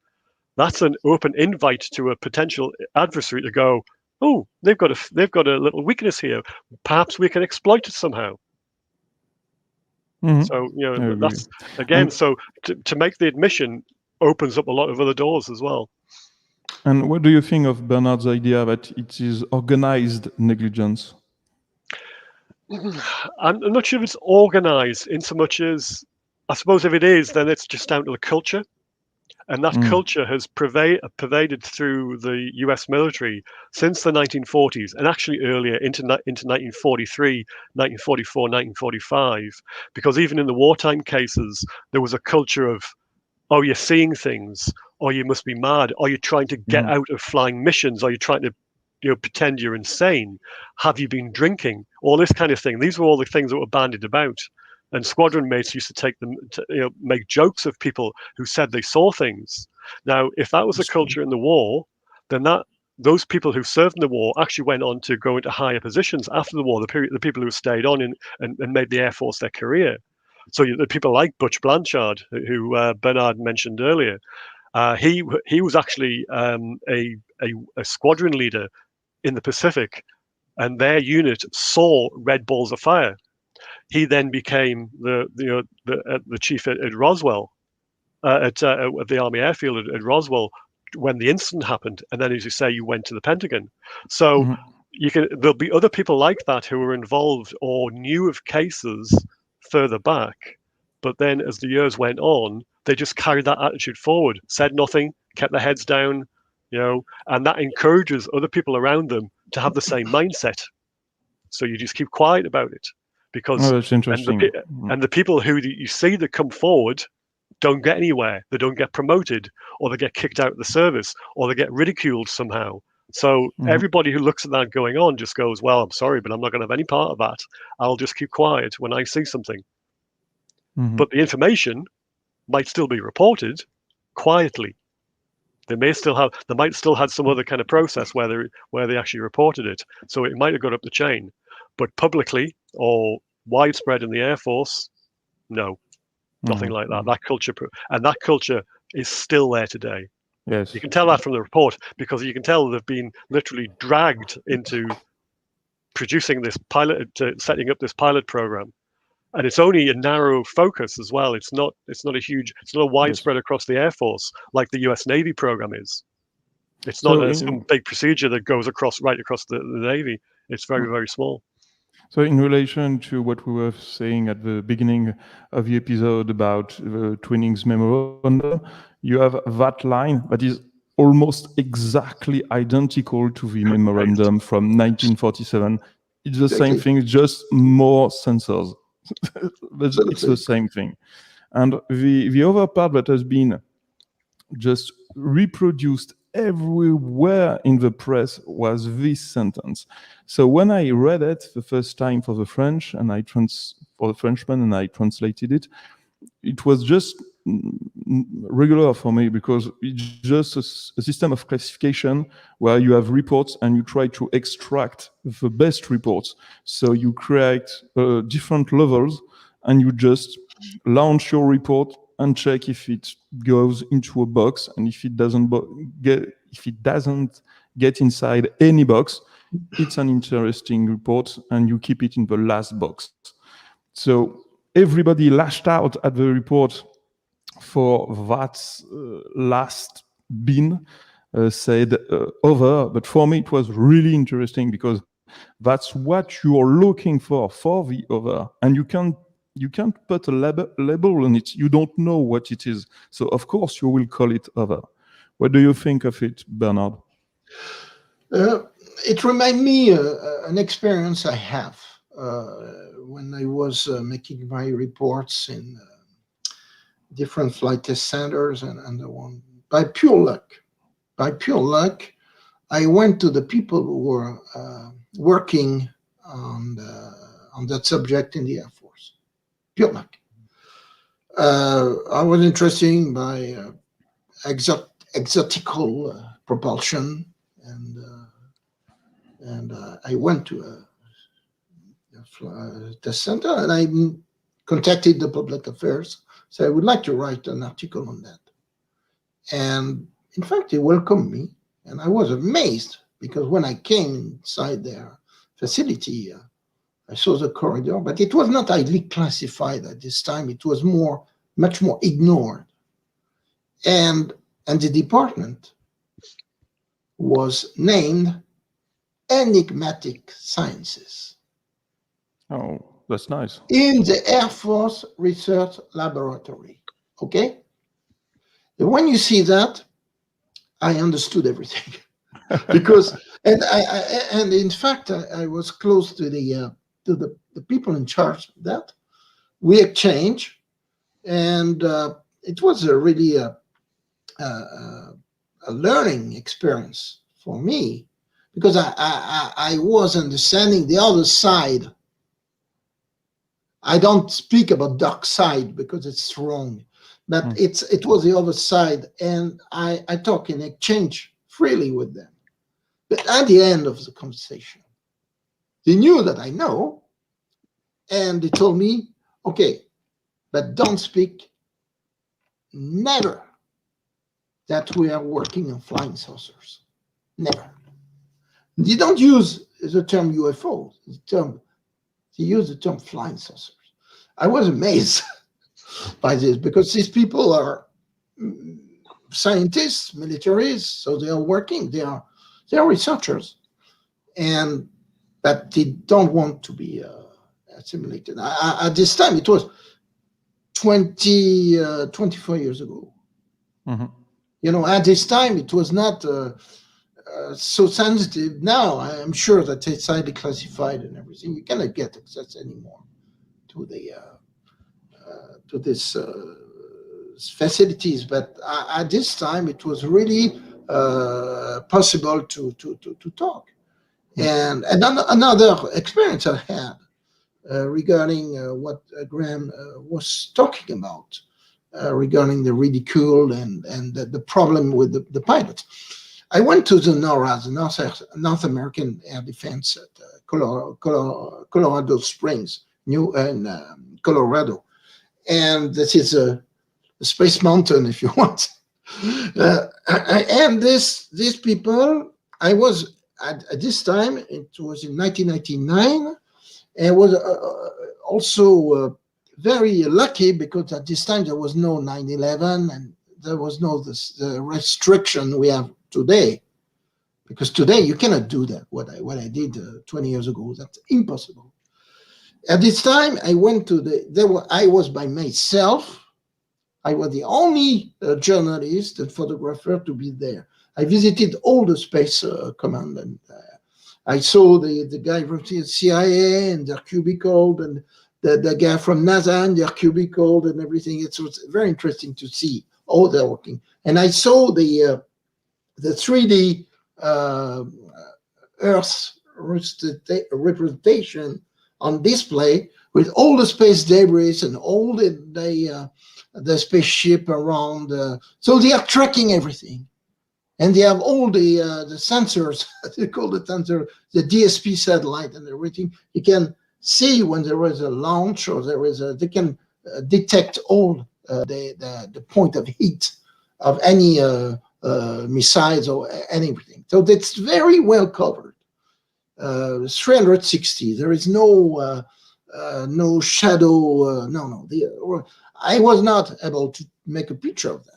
that's an open invite to a potential adversary to go, oh, they've got a little weakness here. Perhaps we can exploit it somehow. So that's again. So to make the admission opens up a lot of other doors as well. And what do you think of Bernard's idea that it is organized negligence? I'm not sure if it's organized in so much as, I suppose if it is, then it's just down to the culture. And that culture has pervaded through the US military since the 1940s, and actually earlier into 1943, 1944, 1945, because even in the wartime cases, there was a culture of, oh, you're seeing things, or you must be mad, or you're trying to get out of flying missions, or you're trying to pretend you're insane. Have you been drinking? All this kind of thing. These were all the things that were bandied about. And squadron mates used to take them to make jokes of people who said they saw things. Now, if that was a culture in the war, then those people who served in the war actually went on to go into higher positions after the war. The people who stayed on and made the Air Force their career. So the people like Butch Blanchard, who Bernard mentioned earlier, he was actually a squadron leader in the Pacific, and their unit saw red balls of fire. He then became the chief at Roswell, at the Army Airfield at Roswell when the incident happened, and then, as you say, you went to the Pentagon. So there'll be other people like that who were involved or knew of cases further back, but then as the years went on, they just carried that attitude forward, said nothing, kept their heads down, and that encourages other people around them to have the same mindset. So you just keep quiet about it. Because that's interesting. And the people who you see that come forward don't get anywhere. They don't get promoted, or they get kicked out of the service, or they get ridiculed somehow. So everybody who looks at that going on just goes, well, I'm sorry, but I'm not going to have any part of that. I'll just keep quiet when I see something. But the information might still be reported quietly. They might still have some other kind of process where they actually reported it. So it might have got up the chain. But publicly or widespread in the Air Force, no, nothing like that. That culture is still there today. Yes, you can tell that from the report, because you can tell they've been literally dragged into producing this setting up this pilot program, and it's only a narrow focus as well. It's not widespread across the Air Force like the U.S. Navy program is. It's not some big procedure that goes right across the Navy. It's very, very small. So in relation to what we were saying at the beginning of the episode about the Twinnings memorandum, you have that line that is almost exactly identical to the memorandum from 1947. It's the same thing, just more sensors. It's the same thing. And the other part that has been just reproduced everywhere in the press was this sentence. So when I read it the first time for the French, and for the Frenchman, and I translated it, it was just regular for me, because it's just a system of classification where you have reports and you try to extract the best reports. So you create different levels and you just launch your report and check if it goes into a box, and if it doesn't get inside any box, it's an interesting report, and you keep it in the last box. So everybody lashed out at the report for that last bin, said over. But for me, it was really interesting, because that's what you're looking for the over, and you can You can't put a label on it. You don't know what it is. So of course you will call it over. What do you think of it, Bernard? It reminds me an experience I have when I was making my reports in different flight test centers and the one. By pure luck, I went to the people who were working on that subject in the Air Force. Pure luck. I was interested by exotical propulsion, and I went to a test center, and I contacted the public affairs. So I would like to write an article on that. And in fact, they welcomed me, and I was amazed because when I came inside their facility, I saw the corridor, but it was not highly classified at this time. It was much more ignored. And the department was named Enigmatic Sciences. Oh, that's nice. In the Air Force Research Laboratory, okay? And when you see that, I understood everything. Because, and in fact, I was close to the people in charge of that. We exchanged, and it was really a learning experience for me, because I was understanding the other side. I don't speak about dark side because it's wrong, but it was the other side, and I talk and exchange freely with them. But at the end of the conversation, they knew that I know, and they told me, okay, but don't speak never that we are working on flying saucers. Never. They don't use the term UFO. They use the term flying saucers. I was amazed by this, because these people are scientists, militaries, so they are working. They are researchers, but they don't want to be assimilated. At this time, it was 24 years ago. Mm-hmm. You know, at this time, it was not so sensitive. Now, I'm sure that it's highly classified and everything. You cannot get access anymore to this facilities. But at this time, it was really possible to talk. And another experience I had regarding what Graeme was talking about, regarding the ridicule and the problem with the pilots. I went to the NORAD, the North American Air Defense at Colorado Springs, Colorado. And this is a space mountain, if you want. And these people, I was at this time, it was in 1999, and was also very lucky, because at this time there was no 9/11 and there was no the restriction we have today. Because today you cannot do that. What I did 20 years ago, that's impossible. At this time, I went to I was by myself. I was the only journalist and photographer to be there. I visited all the space command, and I saw the guy from the CIA and their cubicle, and the guy from NASA and their cubicle and everything. It was very interesting to see how they're working. And I saw the 3D Earth representation on display with all the space debris and all the spaceship around. So they are tracking everything. And they have all the sensors, they call the sensor, the DSP satellite and everything. You can see when there is a launch, or they can detect all the point of heat of any missiles or anything. So that's very well covered. 360. There is no shadow. I was not able to make a picture of that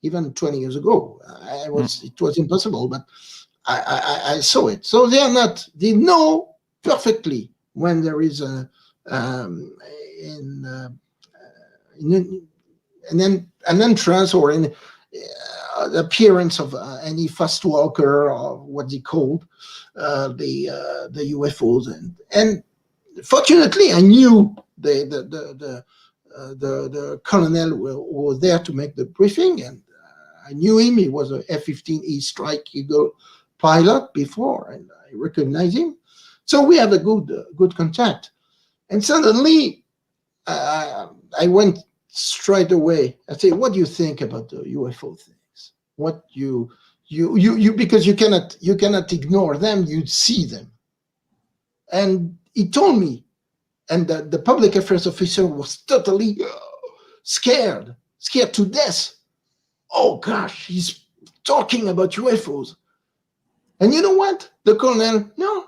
even 20 years ago. It was impossible, but I saw it. So they know perfectly when there is a an entrance or in the appearance of any fast walker or what they called the UFOs, and fortunately I knew the colonel who was there to make the briefing, and I knew him. He was a F-15E Strike Eagle pilot before, and I recognized him. So we had a good contact. And suddenly, I went straight away. I said, "What do you think about the UFO things? What you because you cannot ignore them. You see them." And he told me, and the public affairs officer was totally scared to death. Oh gosh, he's talking about UFOs. And you know what? The colonel, no,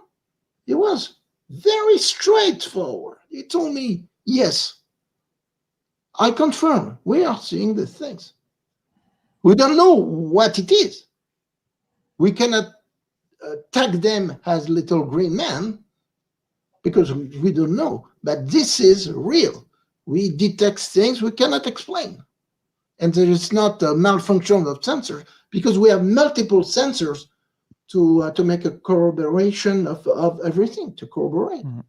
he was very straightforward. He told me, yes, I confirm, we are seeing the things. We don't know what it is. We cannot tag them as little green men because we don't know. But this is real. We detect things we cannot explain. And there is not a malfunction of sensors because we have multiple sensors to make a corroboration of everything, to corroborate. Mm-hmm.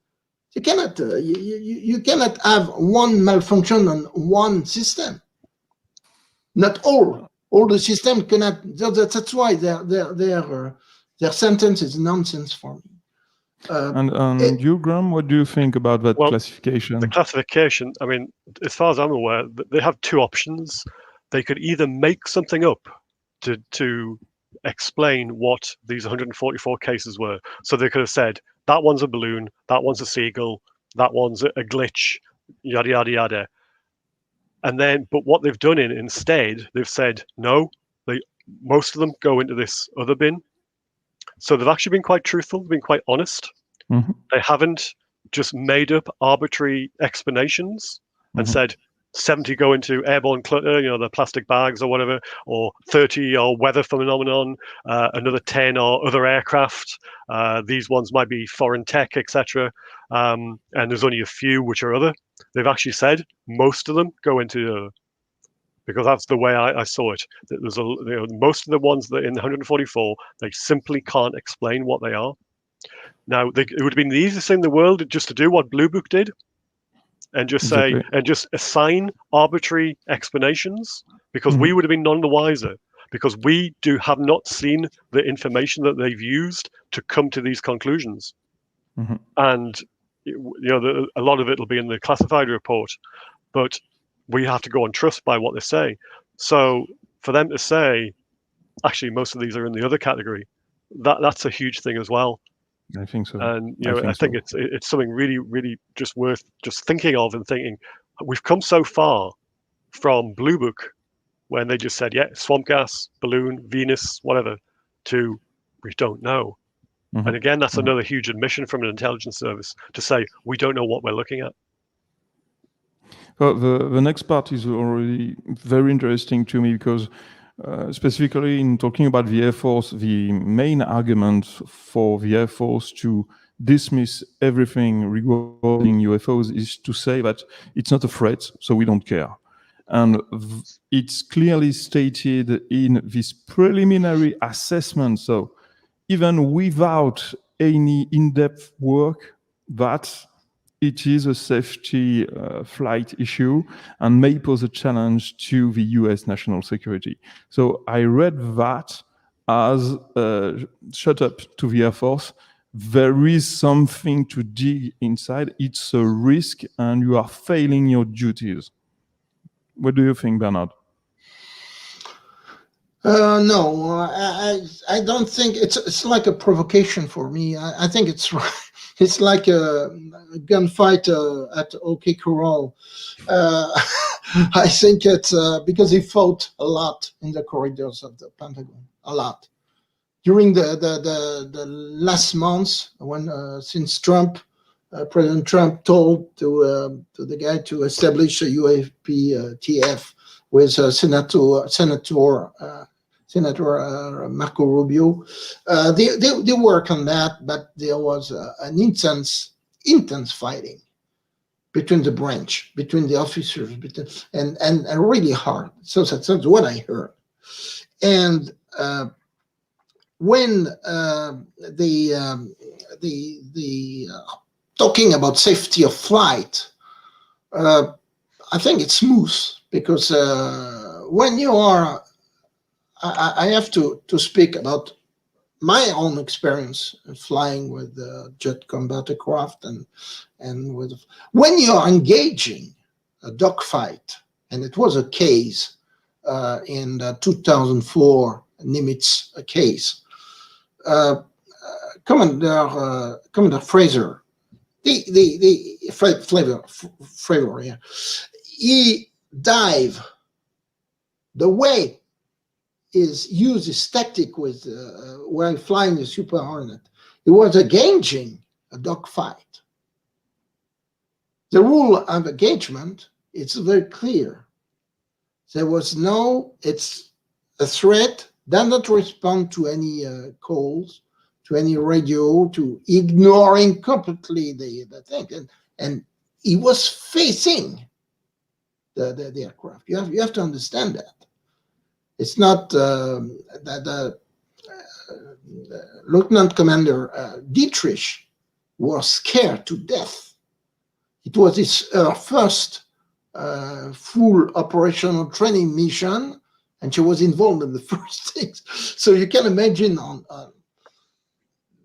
You cannot you cannot have one malfunction on one system. Not all the system cannot. That's why their sentence is nonsense for me. And you, Graeme, what do you think about that classification? The classification, I mean, as far as I'm aware, they have two options. They could either make something up to explain what these 144 cases were. So they could have said, that one's a balloon, that one's a seagull, that one's a glitch, yada, yada, yada. And then, but what they've done instead, they've said, no, most of them go into this other bin. So they've actually been quite truthful, been quite honest. Mm-hmm. They haven't just made up arbitrary explanations and mm-hmm. said 70 go into airborne clutter, the plastic bags or whatever, or 30 are weather phenomenon, another 10 are other aircraft. These ones might be foreign tech, etc. And there's only a few which are other. They've actually said most of them go into because that's the way I saw it. There's most of the ones that in the 144, they simply can't explain what they are. Now, it would have been the easiest thing in the world just to do what Blue Book did and just say, and just assign arbitrary explanations, because mm-hmm. we would have been none the wiser, because we have not seen the information that they've used to come to these conclusions. Mm-hmm. And, a lot of it will be in the classified report, but we have to go and trust by what they say. So for them to say, actually, most of these are in the other category, that's a huge thing as well. I think so. And I think it's something really, really just worth just thinking of and thinking. We've come so far from Blue Book, when they just said, yeah, swamp gas, balloon, Venus, whatever, to we don't know. Mm-hmm. And again, that's mm-hmm. another huge admission from an intelligence service to say we don't know what we're looking at. Well, the next part is already very interesting to me because specifically in talking about the Air Force, the main argument for the Air Force to dismiss everything regarding UFOs is to say that it's not a threat, so we don't care. And it's clearly stated in this preliminary assessment, so even without any in-depth work, that it is a safety flight issue and may pose a challenge to the US national security. So I read that as shut up to the Air Force. There is something to dig inside. It's a risk and you are failing your duties. What do you think, Bernard? No, I don't think it's like a provocation for me. I think it's right. It's like a gunfight at OK Corral. I think it's because he fought a lot in the corridors of the Pentagon, a lot. During the last months, when since Trump, President Trump told to the guy to establish a UAPTF with Senator Marco Rubio. They work on that, but there was an intense fighting. between the branch, between the officers, and really hard. So that's what I heard. And when talking about safety of flight, I think it's smooth, because when you are, I have to speak about my own experience flying with jet combat aircraft, and with, when you are engaging a dogfight, and it was a case in the 2004 Nimitz case, Commander Fraser, Flavor, yeah, he dive the way is used his tactic with while flying the Super Hornet. It was engaging a dogfight. The rule of engagement, it's very clear. There was no, it's a threat, does not respond to any calls, to any radio, to ignoring completely the thing. And he was facing the aircraft. You have to understand that. It's not that Lieutenant Commander Dietrich was scared to death. It was his first full operational training mission, and she was involved in the first things. So you can imagine on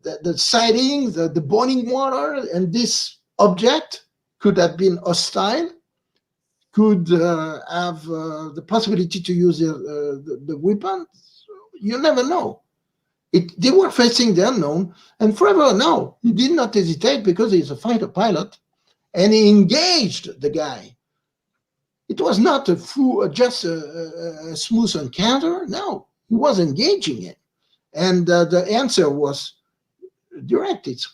the sighting, the boiling water, and this object could have been hostile, could have the possibility to use the weapon. You never know. They were facing the unknown, and forever now, he did not hesitate, because he's a fighter pilot, and he engaged the guy. It was not just a smooth encounter. No, he was engaging it. And the answer was direct. It's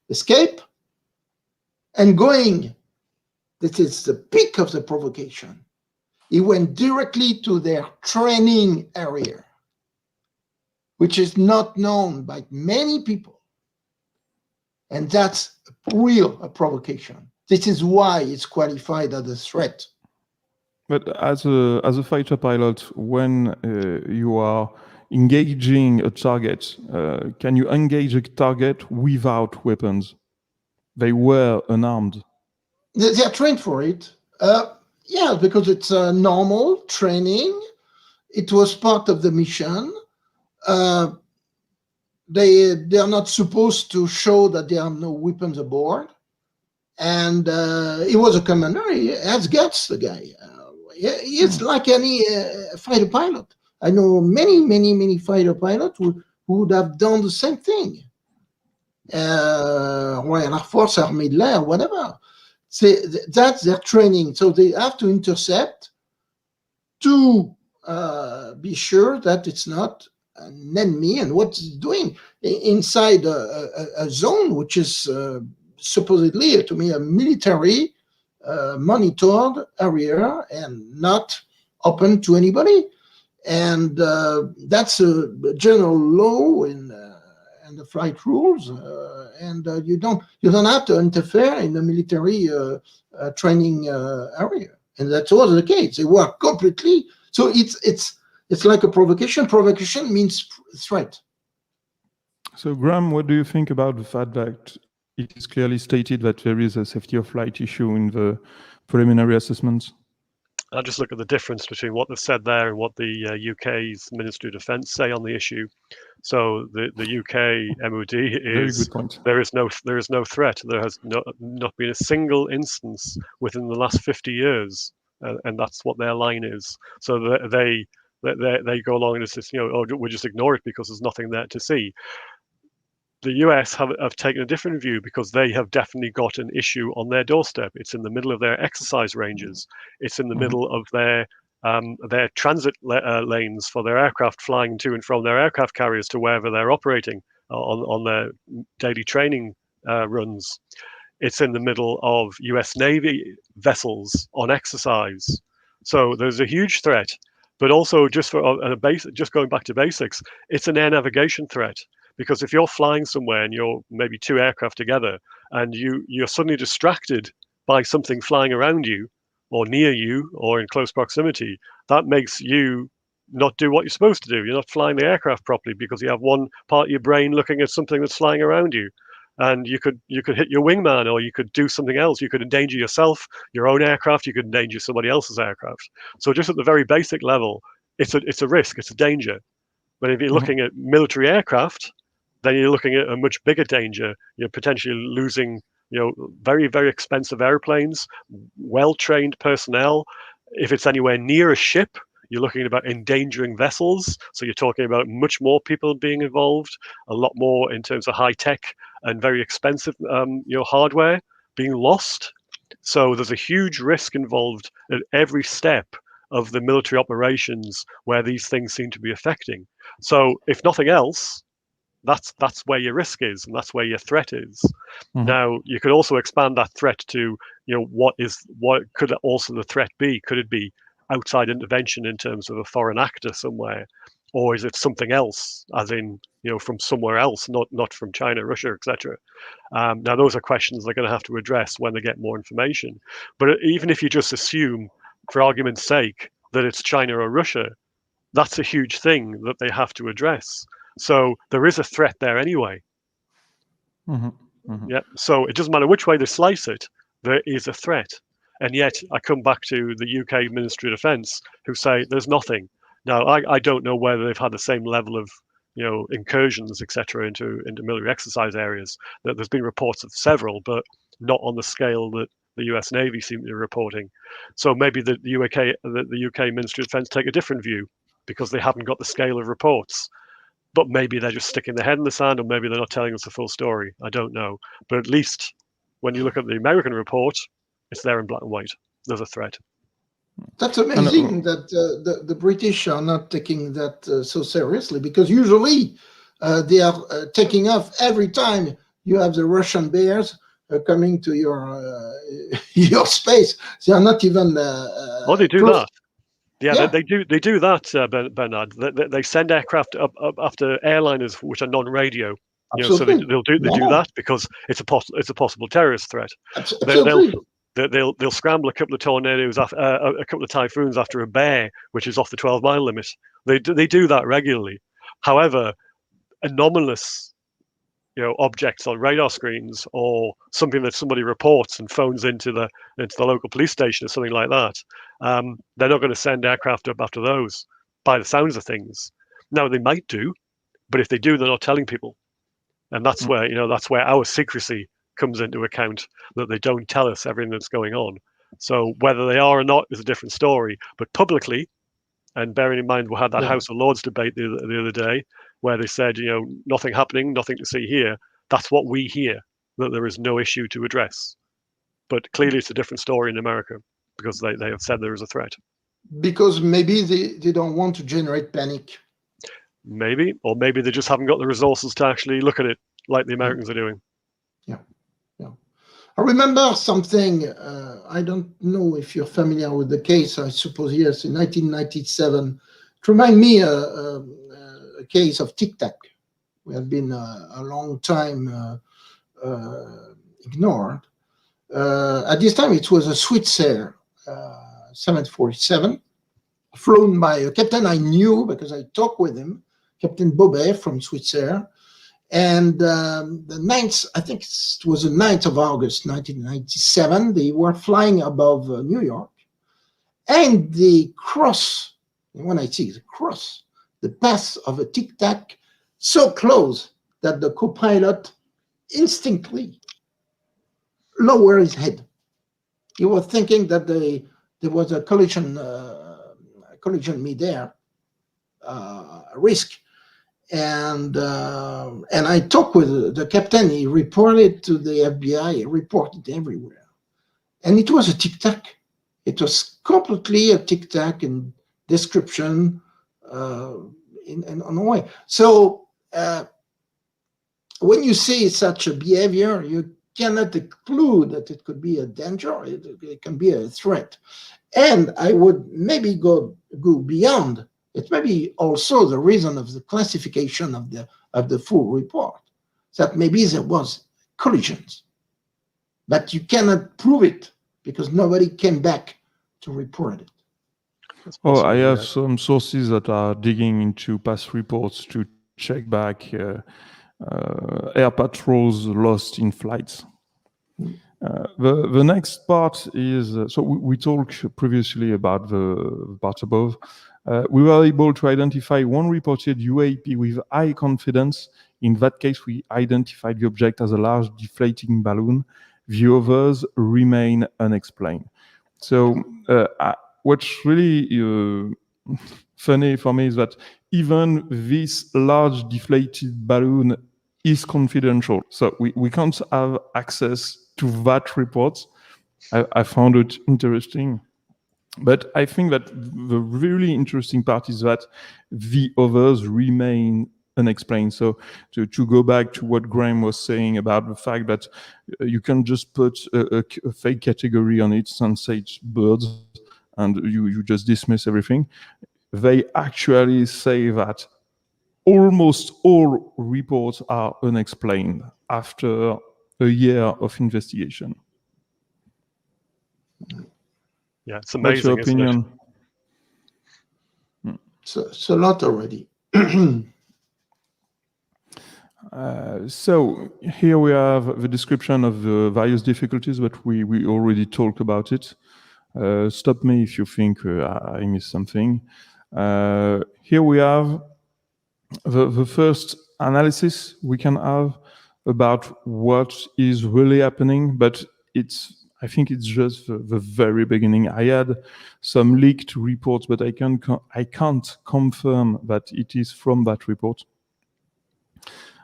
escape and going. This is the peak of the provocation. He went directly to their training area, which is not known by many people. And that's a provocation. This is why it's qualified as a threat. But as a fighter pilot, when you are engaging a target, can you engage a target without weapons? They were unarmed. They are trained for it. Yeah, because it's a normal training. It was part of the mission. They are not supposed to show that there are no weapons aboard. And he was a commander. He has guts, the guy. He's like any fighter pilot. I know many fighter pilots who would have done the same thing. Royal Air Force, Armée de l'Air, whatever. That's their training. So they have to intercept to be sure that it's not an enemy and what it's doing inside a zone, which is supposedly, to me, a military monitored area and not open to anybody. And that's a general law in the flight rules, and you don't have to interfere in the military training area, and that's also the case. They work completely. So it's like a provocation. Provocation means threat. So Graeme, what do you think about the fact that it is clearly stated that there is a safety of flight issue in the preliminary assessments? I'll just look at the difference between what they've said there and what the UK's Ministry of Defence say on the issue. So the UK MOD is there is no threat. There has not been a single instance within the last 50 years, and that's what their line is. So they go along and it's just, we'll just ignore it because there's nothing there to see. The US have taken a different view because they have definitely got an issue on their doorstep. It's in the middle of their exercise ranges. It's in the middle of their transit lanes for their aircraft flying to and from their aircraft carriers to wherever they're operating on their daily training runs. It's in the middle of US Navy vessels on exercise. So there's a huge threat. But also, just going back to basics, it's an air navigation threat. Because if you're flying somewhere and you're maybe two aircraft together and you're suddenly distracted by something flying around you or near you or in close proximity, that makes you not do what you're supposed to do. You're not flying the aircraft properly because you have one part of your brain looking at something that's flying around you. And you could hit your wingman, or you could do something else. You could endanger yourself, your own aircraft. You could endanger somebody else's aircraft. So just at the very basic level, it's a risk. It's a danger. But if you're looking at military aircraft, then you're looking at a much bigger danger. You're potentially losing, very, very expensive airplanes, well-trained personnel. If it's anywhere near a ship, you're looking about endangering vessels. So you're talking about much more people being involved, a lot more in terms of high tech and very expensive, hardware being lost. So there's a huge risk involved at every step of the military operations where these things seem to be affecting. So if nothing else, that's where your risk is, and that's where your threat is. Now you could also expand that threat to, what could also the threat be? Could it be outside intervention in terms of a foreign actor somewhere, or is it something else, as in from somewhere else, not from China, Russia, etc. Now those are questions they're going to have to address when they get more information. But even if you just assume, for argument's sake, that it's China or Russia, that's a huge thing that they have to address. So there is a threat there anyway. Yeah. So it doesn't matter which way they slice it, there is a threat. And yet I come back to the UK Ministry of Defence, who say there's nothing. Now I don't know whether they've had the same level of incursions, etc., into military exercise areas. There's been reports of several, but not on the scale that the US Navy seem to be reporting. So maybe the UK Ministry of Defence take a different view because they haven't got the scale of reports. But maybe they're just sticking their head in the sand, or maybe they're not telling us the full story. I don't know. But at least when you look at the American report, it's there in black and white. There's a threat. That's amazing that the British are not taking that so seriously, because usually they are taking off every time you have the Russian bears coming to your space. They are not even. They do that. Yeah, they do that, Bernard. They send aircraft up after airliners which are non-radio. So they do that because it's a possible terrorist threat. They'll scramble a couple of tornadoes, a couple of typhoons after a bear, which is off the 12-mile limit. They do that regularly. However, anomalous objects on radar screens, or something that somebody reports and phones into the local police station or something like that, they're not going to send aircraft up after those, by the sounds of things. Now they might do, but if they do, they're not telling people, and that's where our secrecy comes into account, that they don't tell us everything that's going on. So whether they are or not is a different story. But publicly, and bearing in mind we had that House of Lords debate the other day, where they said, nothing happening, nothing to see here. That's what we hear, that there is no issue to address. But clearly it's a different story in America, because they have said there is a threat. Because maybe they don't want to generate panic. Maybe, or maybe they just haven't got the resources to actually look at it like the Americans are doing. Yeah. I remember something, I don't know if you're familiar with the case, I suppose yes, in 1997. It reminds me a case of Tic Tac. We have been a long time ignored. At this time, it was a Switzer 747, flown by a captain I knew because I talked with him, Captain Bobet from Switzer. And the 9th, I think it was the 9th of August, 1997, they were flying above New York, and they cross, when I see it, cross the path of a Tic Tac so close that the co-pilot instinctively lowered his head. He was thinking that there was a collision midair risk. And I talked with the captain. He reported to the FBI. He reported everywhere, and it was a Tic Tac. It was completely a Tic Tac in description, in a way. So when you see such a behavior, you cannot exclude that it could be a danger. It can be a threat, and I would maybe go beyond. It may be also the reason of the classification of the full report, that maybe there was collisions, but you cannot prove it because nobody came back to report it. Oh, I have some sources that are digging into past reports to check back air patrols lost in flights. The next part is, so we talked previously about the part above. We were able to identify one reported UAP with high confidence. In that case, we identified the object as a large deflating balloon. The others remain unexplained. So what's really funny for me is that even this large deflated balloon is confidential. So we can't have access to that report. I found it interesting. But I think that the really interesting part is that the others remain unexplained. So to go back to what Graeme was saying about the fact that you can just put a fake category on it and say it's birds, and you just dismiss everything. They actually say that almost all reports are unexplained after a year of investigation. Yeah, it's amazing. What's your opinion? It's a lot already. So here we have the description of the various difficulties, but we already talked about it. Stop me if you think I missed something. Here we have the first analysis we can have about what is really happening, but I think it's just the very beginning. I had some leaked reports, but I can't confirm that it is from that report.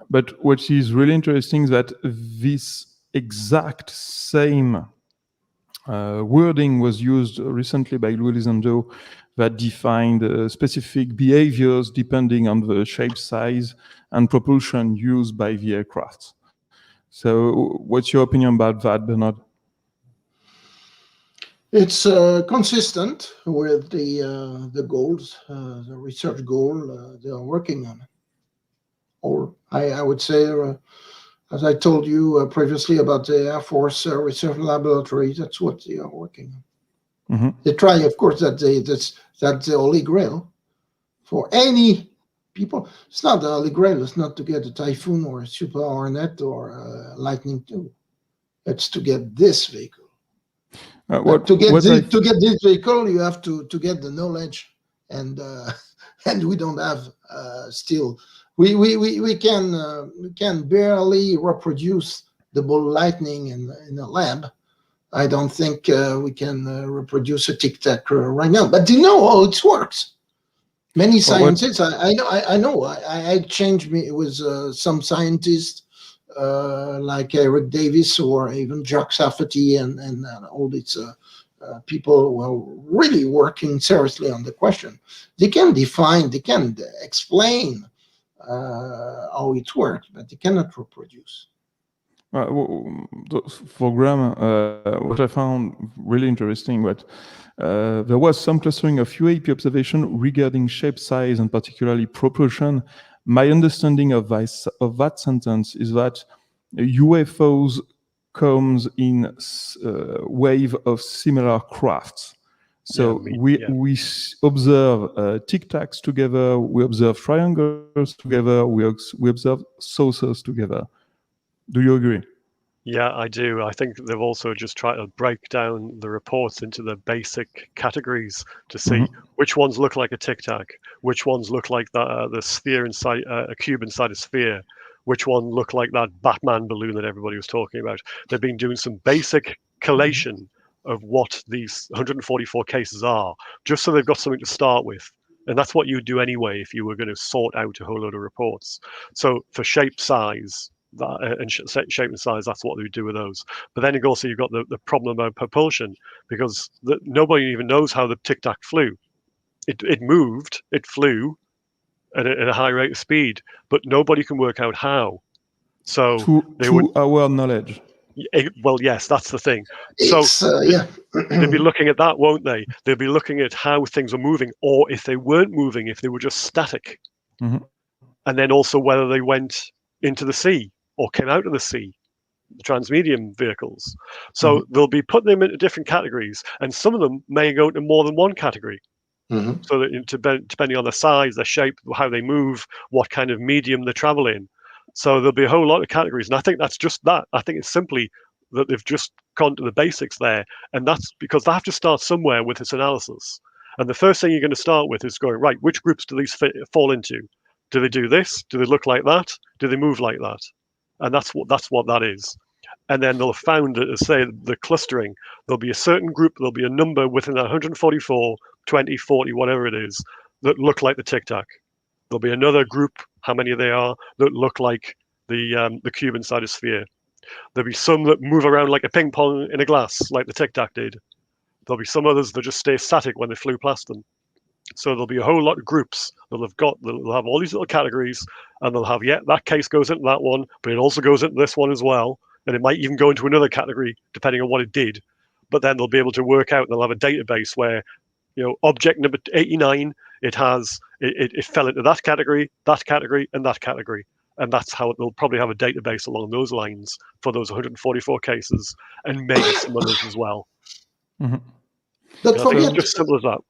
But what is really interesting is that this exact same wording was used recently by Louis and Joe that defined specific behaviors depending on the shape, size, and propulsion used by the aircraft. So what's your opinion about that, Bernard? It's consistent with the goals, the research goal they are working on. Or I would say, as I told you previously about the Air Force Research Laboratory, that's what they are working on. Mm-hmm. They try, of course, that's the Holy Grail for any people. It's not the Holy Grail. It's not to get a Typhoon or a Super Hornet or a Lightning II. It's to get this vehicle. To get this vehicle, you have to get the knowledge, and we don't have still. We can barely reproduce the Bull Lightning in a lab. I don't think we can reproduce a Tic Tac right now. But you know how it works. Many scientists, I know. I changed me with some scientists like Eric Davis or even Jacques Safety and all these people who are really working seriously on the question. They can define, they can explain how it works, but they cannot reproduce. For Graeme, what I found really interesting, there was some clustering of UAP observation regarding shape, size, and particularly propulsion. My understanding of that sentence is that UFOs comes in wave of similar crafts. So we observe Tic Tacs together, we observe triangles together, we observe saucers together. Do you agree? Yeah, I do. I think they've also just tried to break down the reports into the basic categories to see which ones look like a Tic Tac, which ones look like the sphere inside a cube inside a sphere, which one look like that Batman balloon that everybody was talking about. They've been doing some basic collation of what these 144 cases are, just so they've got something to start with. And that's what you would do anyway if you were going to sort out a whole load of reports. So for shape, size, shape and size, that's what they would do with those. But then also you've got the problem about propulsion, because nobody even knows how the Tic Tac flew. It moved, it flew at a high rate of speed, but nobody can work out how. So to our knowledge. Well, yes, that's the thing. So they'd be looking at that, won't they? They'll be looking at how things are moving, or if they weren't moving, if they were just static. And then also whether they went into the sea or came out of the sea. transmedium vehicles. So they'll be putting them into different categories, and some of them may go into more than one category. So that depending on the size, the shape, how they move, what kind of medium they travel in. So there'll be a whole lot of categories, and I think that's just that. I think it's simply that they've just gone to the basics there, and that's because they have to start somewhere with this analysis. And the first thing you're going to start with is going, right, which groups do these fall into? Do they do this? Do they look like that? Do they move like that? And that's what that is. And then they'll have found that, say, the clustering, there'll be a certain group, there'll be a number within that 144, 20, 40, whatever it is, that look like the Tic Tac. There'll be another group, how many they are, that look like the cube inside a sphere. There'll be some that move around like a ping pong in a glass, like the Tic Tac did. There'll be some others that just stay static when they flew past them. So there'll be a whole lot of groups they'll have all these little categories, and they'll have, that case goes into that one, but it also goes into this one as well. And it might even go into another category depending on what it did. But then they'll be able to work out, and they'll have a database where, object number 89, it fell into that category, and that category. And that's how they'll probably have a database along those lines for those 144 cases, and maybe some others as well. Don't forget, just simple as that.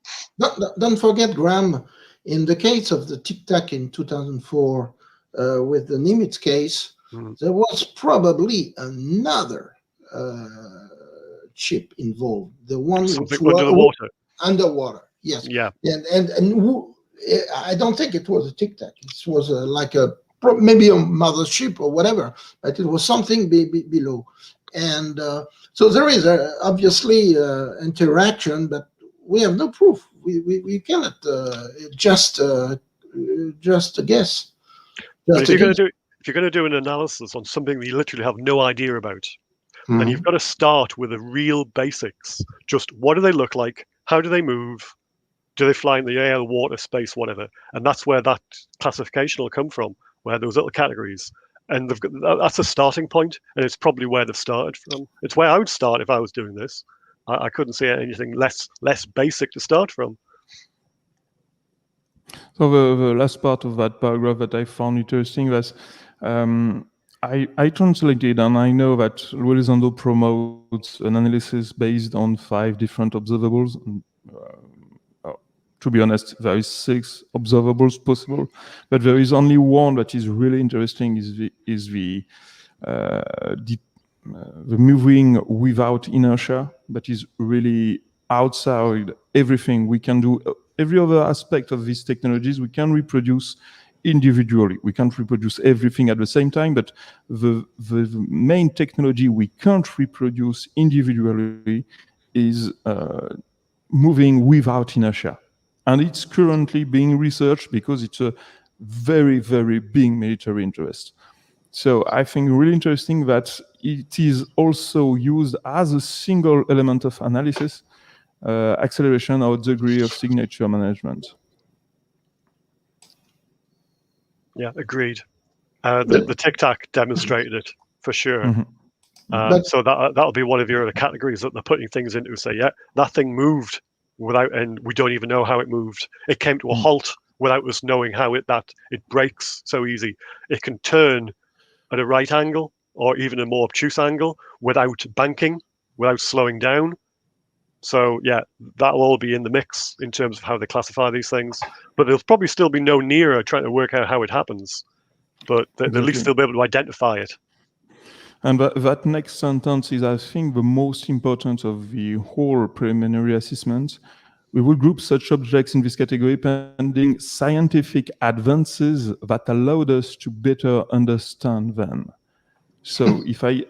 Don't forget, Graeme, in the case of the Tic Tac in 2004, with the Nimitz case, there was probably another chip involved. The one which was underwater. Yes. Yeah. And I don't think it was a Tic Tac. It was maybe a mothership or whatever, but it was something below. And so there is obviously interaction, but we have no proof. We cannot just guess. But if you're going to do an analysis on something that you literally have no idea about, then you've got to start with the real basics. Just what do they look like? How do they move? Do they fly in the air, water, space, whatever? And that's where that classification will come from, where those little categories. And that's a starting point, and it's probably where they've started from. It's where I would start if I was doing this. I couldn't see anything less basic to start from. So the last part of that paragraph that I found interesting was I translated, and I know that Rendall promotes an analysis based on 5 different observables. To be honest, there is 6 observables possible, but there is only one that is really interesting: is the moving without inertia. That is really outside everything we can do. Every other aspect of these technologies we can reproduce individually. We can't reproduce everything at the same time, but the main technology we can't reproduce individually is moving without inertia. And it's currently being researched because it's a very, very big military interest. So I think really interesting that it is also used as a single element of analysis, acceleration or degree of signature management. Yeah, agreed. The Tic Tac demonstrated it for sure. So that'll be one of your other categories that they're putting things into. Say, that thing moved and we don't even know how it moved. It came to a halt without us knowing how it breaks so easy. It can turn at a right angle or even a more obtuse angle without banking, without slowing down. So that'll all be in the mix in terms of how they classify these things. But there'll probably still be no nearer trying to work out how it happens. But at least they'll be able to identify it. And that next sentence is, I think, the most important of the whole preliminary assessment. We will group such objects in this category pending scientific advances that allowed us to better understand them. So if I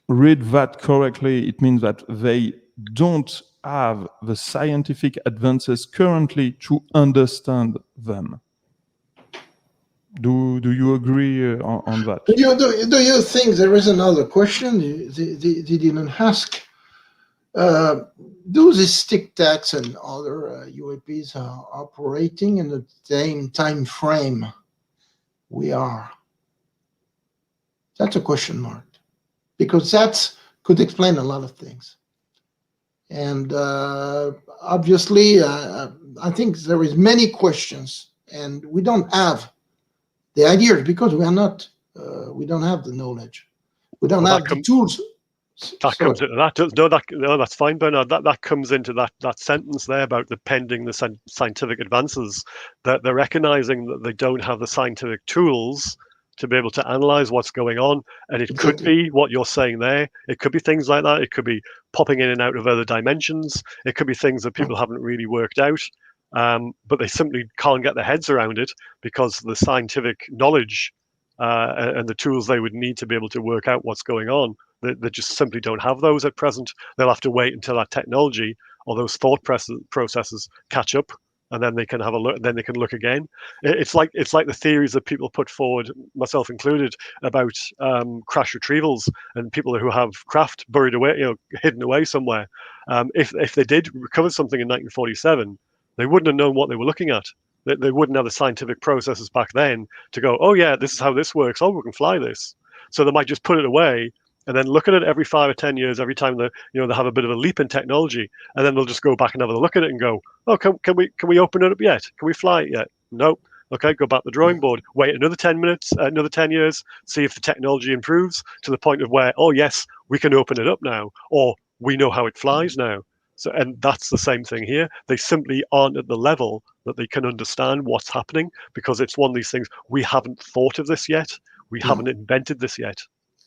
read that correctly, it means that they don't have the scientific advances currently to understand them. Do you agree on that? Do you think there is another question they didn't ask? Do these Tic Tacs and other UAPs are operating in the same time frame we are? That's a question mark, because that could explain a lot of things. And obviously, I think there is many questions, and we don't have the ideas because we don't have the knowledge. We don't have the tools. That comes into that. No, that's fine, Bernard. That comes into that sentence there about the pending the scientific advances. That they're recognizing that they don't have the scientific tools to be able to analyze what's going on, and it could be what you're saying there. It could be things like that. It could be popping in and out of other dimensions. It could be things that people haven't really worked out, but they simply can't get their heads around it because the scientific knowledge and the tools they would need to be able to work out what's going on, they just simply don't have those at present. They'll have to wait until that technology or those thought processes catch up, and then they can have a look. Then they can look again. It's like the theories that people put forward, myself included, about crash retrievals and people who have craft buried away, hidden away somewhere. If they did recover something in 1947, they wouldn't have known what they were looking at. They wouldn't have the scientific processes back then to go, oh yeah, this is how this works. Oh, we can fly this. So they might just put it away and then look at it every 5 or 10 years, every time they have a bit of a leap in technology, and then they'll just go back and have a look at it and go, oh, can we open it up yet? Can we fly it yet? No. Okay, go back to the drawing board. Wait another 10 minutes, another 10 years, see if the technology improves to the point of where, oh yes, we can open it up now, or we know how it flies now. So, and that's the same thing here. They simply aren't at the level that they can understand what's happening, because it's one of these things, we haven't thought of this yet. We haven't invented this yet.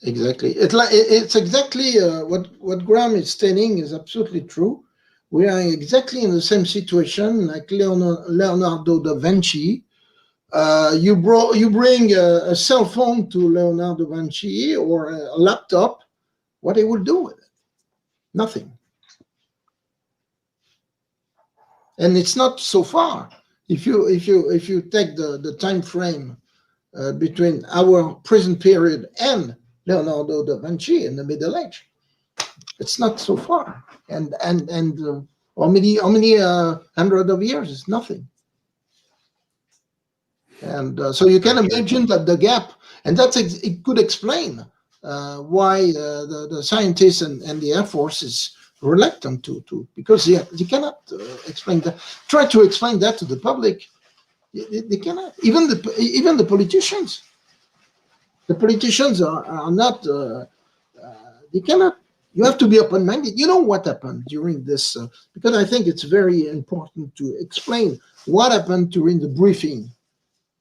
Exactly. It's exactly what Graeme is stating is absolutely true. We are exactly in the same situation like Leonardo da Vinci. You bring a cell phone to Leonardo da Vinci or a laptop, what he will do with it? Nothing. And it's not so far. If you take the time frame between our present period and Leonardo da Vinci in the Middle Age, it's not so far. And how many hundred of years is nothing. And so you can imagine that the gap, and it could explain why the scientists and the Air Force is reluctant to because they cannot explain that. Try to explain that to the public. They cannot. Even the politicians. The politicians are not. They cannot. You have to be open-minded. You know what happened during this? Because I think it's very important to explain what happened during the briefing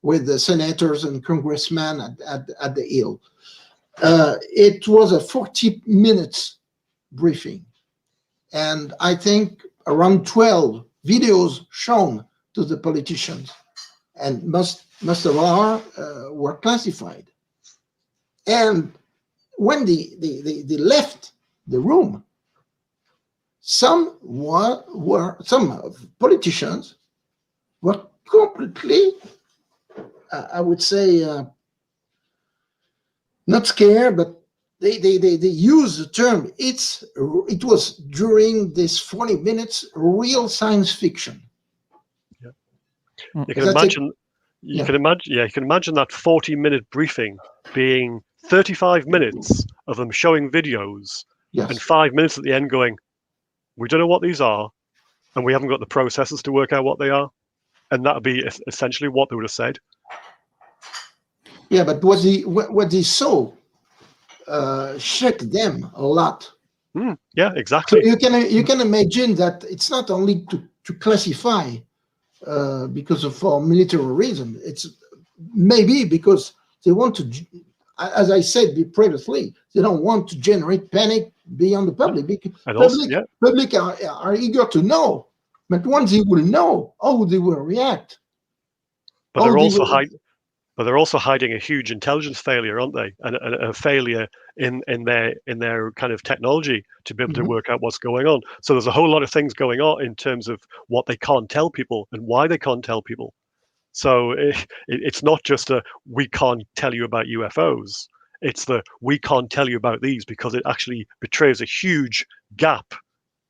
with the senators and congressmen at the Hill. It was a 40 minutes briefing. And I think around 12 videos shown to the politicians, and most of our were classified. And when they left the room, some politicians were completely, I would say, not scared, but they use the term. It was during this 40 minutes real science fiction. Yeah. You can imagine. You can imagine that 40-minute briefing being 35 minutes of them showing videos, and 5 minutes at the end going, "We don't know what these are, and we haven't got the processes to work out what they are," and that would be essentially what they would have said. Yeah, but what they saw shook them a lot. Yeah, exactly. So you can imagine that it's not only to classify because for military reason. It's maybe because they want to, as I said previously, they don't want to generate panic beyond the public. Because public are eager to know, but once they will know, how they will react. But they're also hiding a huge intelligence failure, aren't they? And a failure in their kind of technology to be able to work out what's going on. So there's a whole lot of things going on in terms of what they can't tell people and why they can't tell people. So it's not just we can't tell you about UFOs. It's we can't tell you about these because it actually betrays a huge gap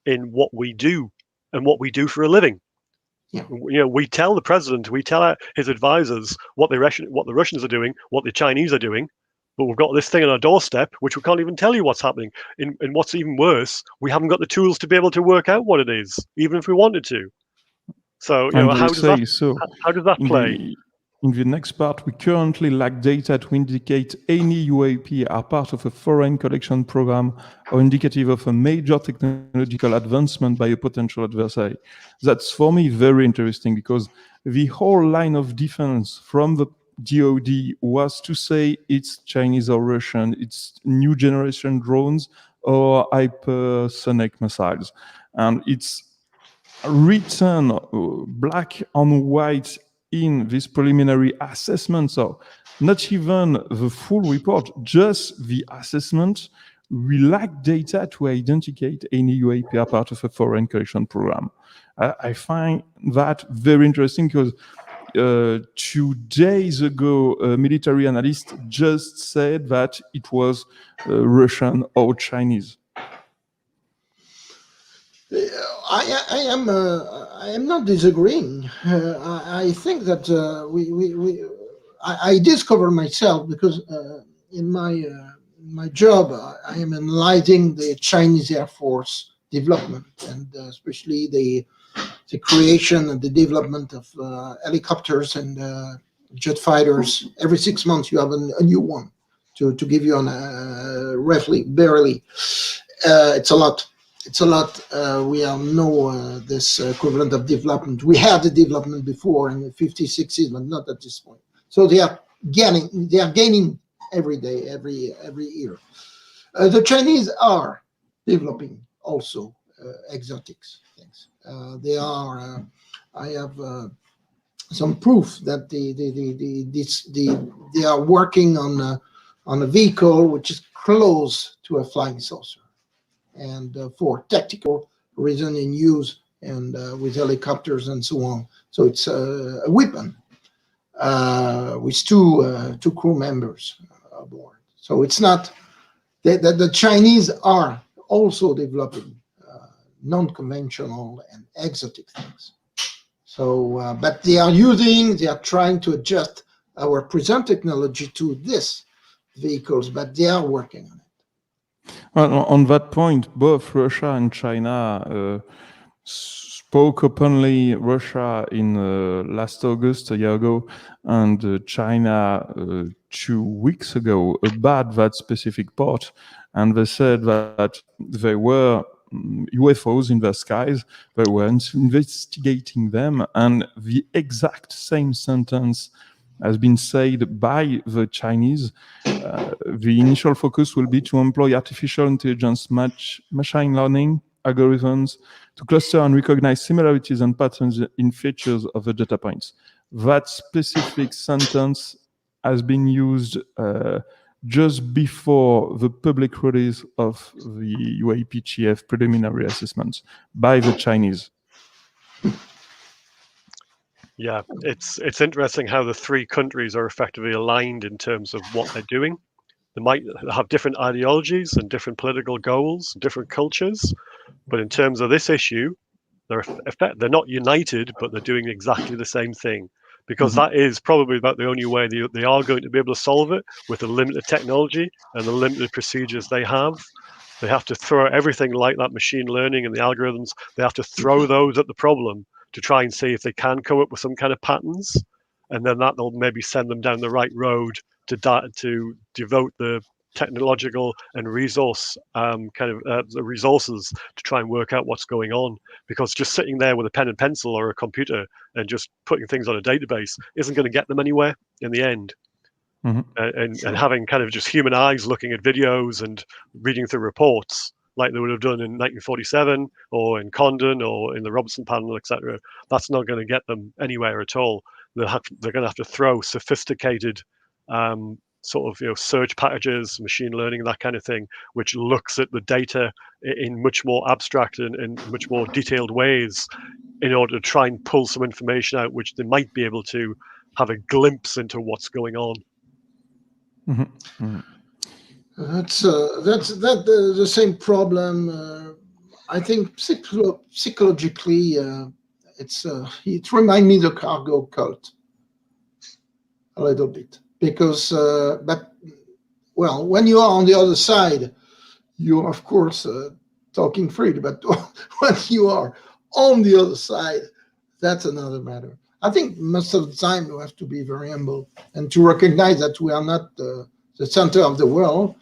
in what we do and what we do for a living. Yeah. We tell the president, we tell his advisors what the Russians are doing, what the Chinese are doing, but we've got this thing on our doorstep which we can't even tell you what's happening. And what's even worse, we haven't got the tools to be able to work out what it is, even if we wanted to. So how does that play? In the next part, we currently lack data to indicate any UAP are part of a foreign collection program or indicative of a major technological advancement by a potential adversary. That's for me very interesting because the whole line of defense from the DoD was to say it's Chinese or Russian, it's new generation drones or hypersonic missiles. And it's written black on white in this preliminary assessment. So not even the full report, just the assessment. We lack data to identify any UAP are part of a foreign collection program. I find that very interesting because 2 days ago, a military analyst just said that it was Russian or Chinese. I am not disagreeing. I think that I discovered myself because in my job I am analyzing the Chinese Air Force development and especially the creation and the development of helicopters and jet fighters. Every 6 months you have a new one. To give you roughly, barely, it's a lot. It's a lot. We all know this equivalent of development. We had the development before in the 50s, 60s, but not at this point. So they are gaining every day, every year. The Chinese are developing also exotics things. They are. I have some proof that they are working on a vehicle which is close to a flying saucer. And for tactical reason in use and with helicopters and so on. So it's a weapon with two crew members aboard. So it's not the Chinese are also developing non-conventional and exotic things. So, but they are trying to adjust our present technology to this vehicles, but they are working on it. Well, on that point, both Russia and China spoke openly. Russia in last August, a year ago, and China 2 weeks ago about that specific part. And they said that there were UFOs in the skies, they were investigating them, and the exact same sentence has been said by the Chinese. The initial focus will be to employ artificial intelligence, machine learning algorithms to cluster and recognize similarities and patterns in features of the data points. That specific sentence has been used just before the public release of the UAPTF preliminary assessments by the Chinese. Yeah, it's interesting how the three countries are effectively aligned in terms of what they're doing. They might have different ideologies and different political goals, different cultures, but in terms of this issue, they're not united, but they're doing exactly the same thing. Because that is probably about the only way they are going to be able to solve it with the limited technology and the limited procedures they have. They have to throw everything like that machine learning and the algorithms, they have to throw those at the problem to try and see if they can come up with some kind of patterns, and then that'll maybe send them down the right road to devote the technological and resource the resources to try and work out what's going on. Because just sitting there with a pen and pencil or a computer and just putting things on a database isn't going to get them anywhere in the end. And having kind of just human eyes looking at videos and reading through reports like they would have done in 1947 or in Condon or in the Robertson panel, etc., that's not going to get them anywhere at all. They're going to have to throw sophisticated sort of search packages, machine learning, that kind of thing, which looks at the data in much more abstract and much more detailed ways in order to try and pull some information out, which they might be able to have a glimpse into what's going on. That's the same problem. I think psychologically, it reminds me of the cargo cult a little bit, because but well, when you are on the other side, you're of course talking freely, but when you are on the other side, that's another matter. I think most of the time we have to be very humble and to recognize that we are not the center of the world,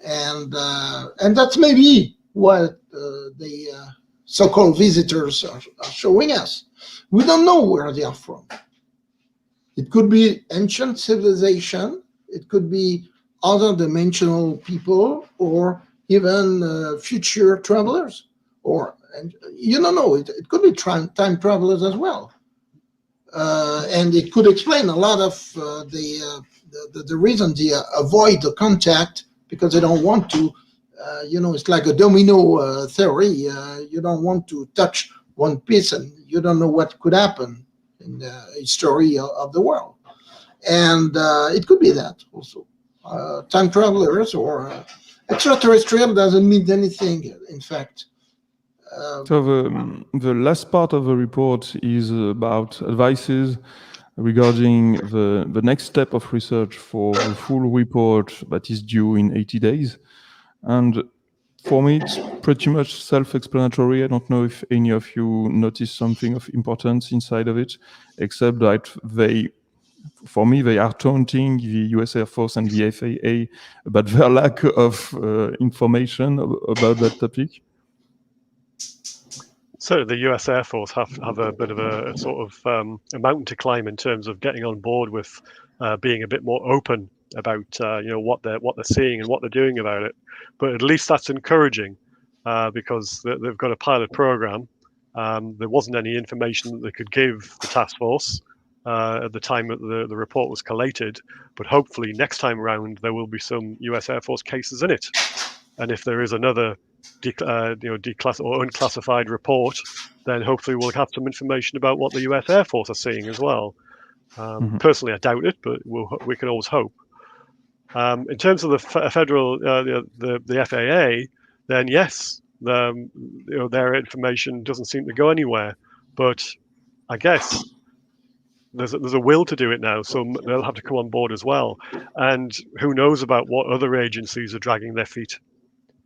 and that's maybe what the so-called visitors are showing us. We don't know where they are from. It could be ancient civilization, it could be other dimensional people, or even future travelers, and you don't know, it could be time travelers as well. And it could explain a lot of the reason they avoid the contact, because they don't want to, it's like a domino theory. You don't want to touch one piece and you don't know what could happen in the history of the world. And it could be that also. Time travelers or extraterrestrial doesn't mean anything, in fact. So the last part of the report is about advices regarding the next step of research for the full report that is due in 80 days. And for me, it's pretty much self-explanatory. I don't know if any of you noticed something of importance inside of it, except that for me, they are taunting the US Air Force and the FAA about their lack of information about that topic. So the US Air Force have a bit of a sort of a mountain to climb in terms of getting on board with being a bit more open about what they're seeing and what they're doing about it. But at least that's encouraging because they've got a pilot program. There wasn't any information that they could give the task force at the time that the report was collated, but hopefully next time around there will be some US Air Force cases in it. And if there is another declassified or unclassified report, then hopefully we'll have some information about what the US Air Force are seeing as well. Personally, I doubt it, but we can always hope. In terms of the federal, the FAA, then yes, their information doesn't seem to go anywhere. But I guess there's a will to do it now, so they'll have to come on board as well. And who knows about what other agencies are dragging their feet?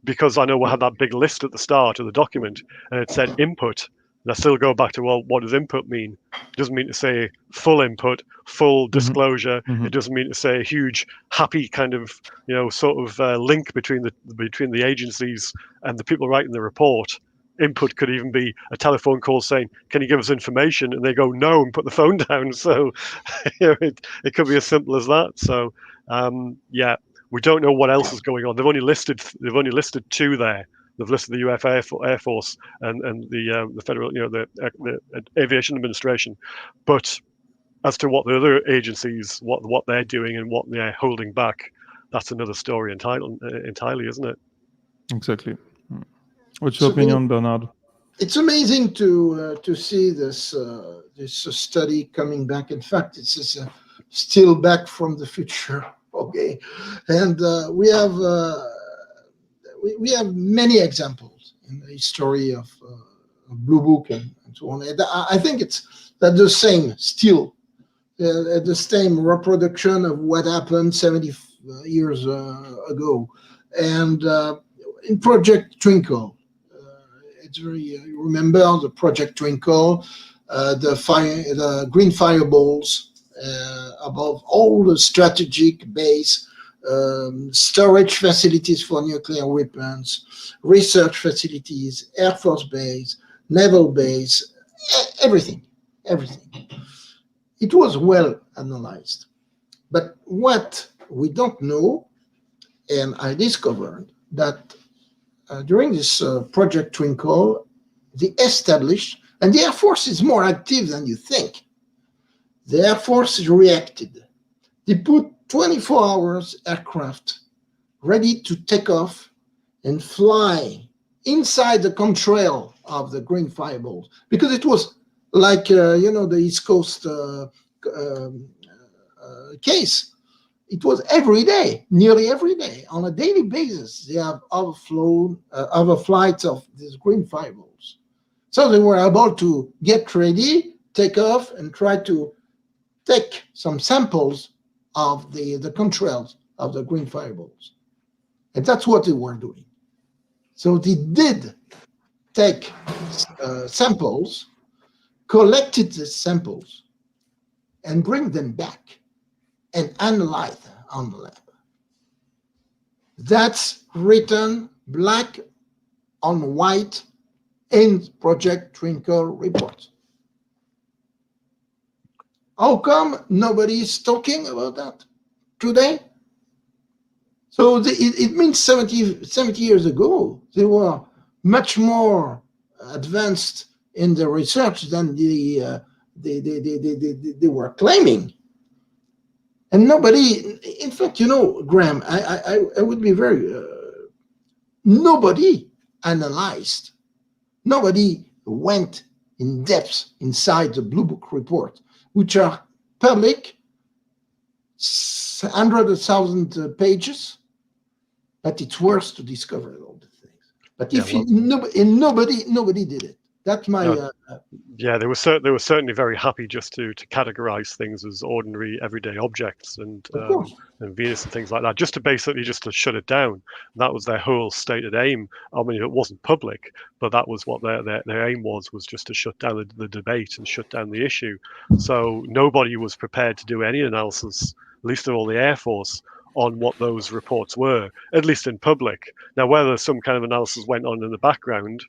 Because I know we had that big list at the start of the document, and it said input. And I still go back to, well, what does input mean? It doesn't mean to say full input, full disclosure. It doesn't mean to say a huge, happy kind of, link between the agencies and the people writing the report. Input could even be a telephone call saying, "Can you give us information?" And they go, "No," and put the phone down. So, it could be as simple as that. So, we don't know what else is going on. They've only listed two there. They've listed the US Air Force and the federal, the Aviation Administration. But as to what the other agencies, what they're doing and what they're holding back, that's another story entirely, isn't it? Exactly. What's your opinion, Bernard? It's amazing to see this study coming back. In fact, it's still back from the future. Okay, and we have many examples in the history of Blue Book and so on. And I think it's the same still, the same reproduction of what happened 70 years ago. And in Project Twinkle, it's very you remember the Project Twinkle, the green fireballs. Above all the strategic base, storage facilities for nuclear weapons, research facilities, Air Force base, naval base, everything. It was well analyzed. But what we don't know, and I discovered that during this Project Twinkle, they established, and the Air Force is more active than you think. The Air Force reacted. They put 24 hours aircraft ready to take off and fly inside the contrail of the green fireballs, because it was like the East Coast case. It was every day, nearly every day, on a daily basis. They have overflights of these green fireballs, so they were able to get ready, take off, and try to take some samples of the contrails of the green fireballs. And that's what they were doing. So they did take samples, collected the samples, and bring them back and analyze them on the lab. That's written black on white in Project Twinkle report. How come nobody is talking about that today? So it means 70 years ago, they were much more advanced in the research than they were claiming. And nobody, in fact, you know, Graeme, I would be very, nobody analyzed, nobody went in depth inside the Blue Book report, which are public, 100,000 pages, but it's worth to discover all the things. But if nobody did it. That's my. Yeah, they were certainly very happy just to categorize things as ordinary everyday objects and Venus and things like that, just to shut it down. And that was their whole stated aim. I mean, it wasn't public, but that was what their aim was just to shut down the debate and shut down the issue. So nobody was prepared to do any analysis, least of all the Air Force, on what those reports were, at least in public. Now, whether some kind of analysis went on in the background,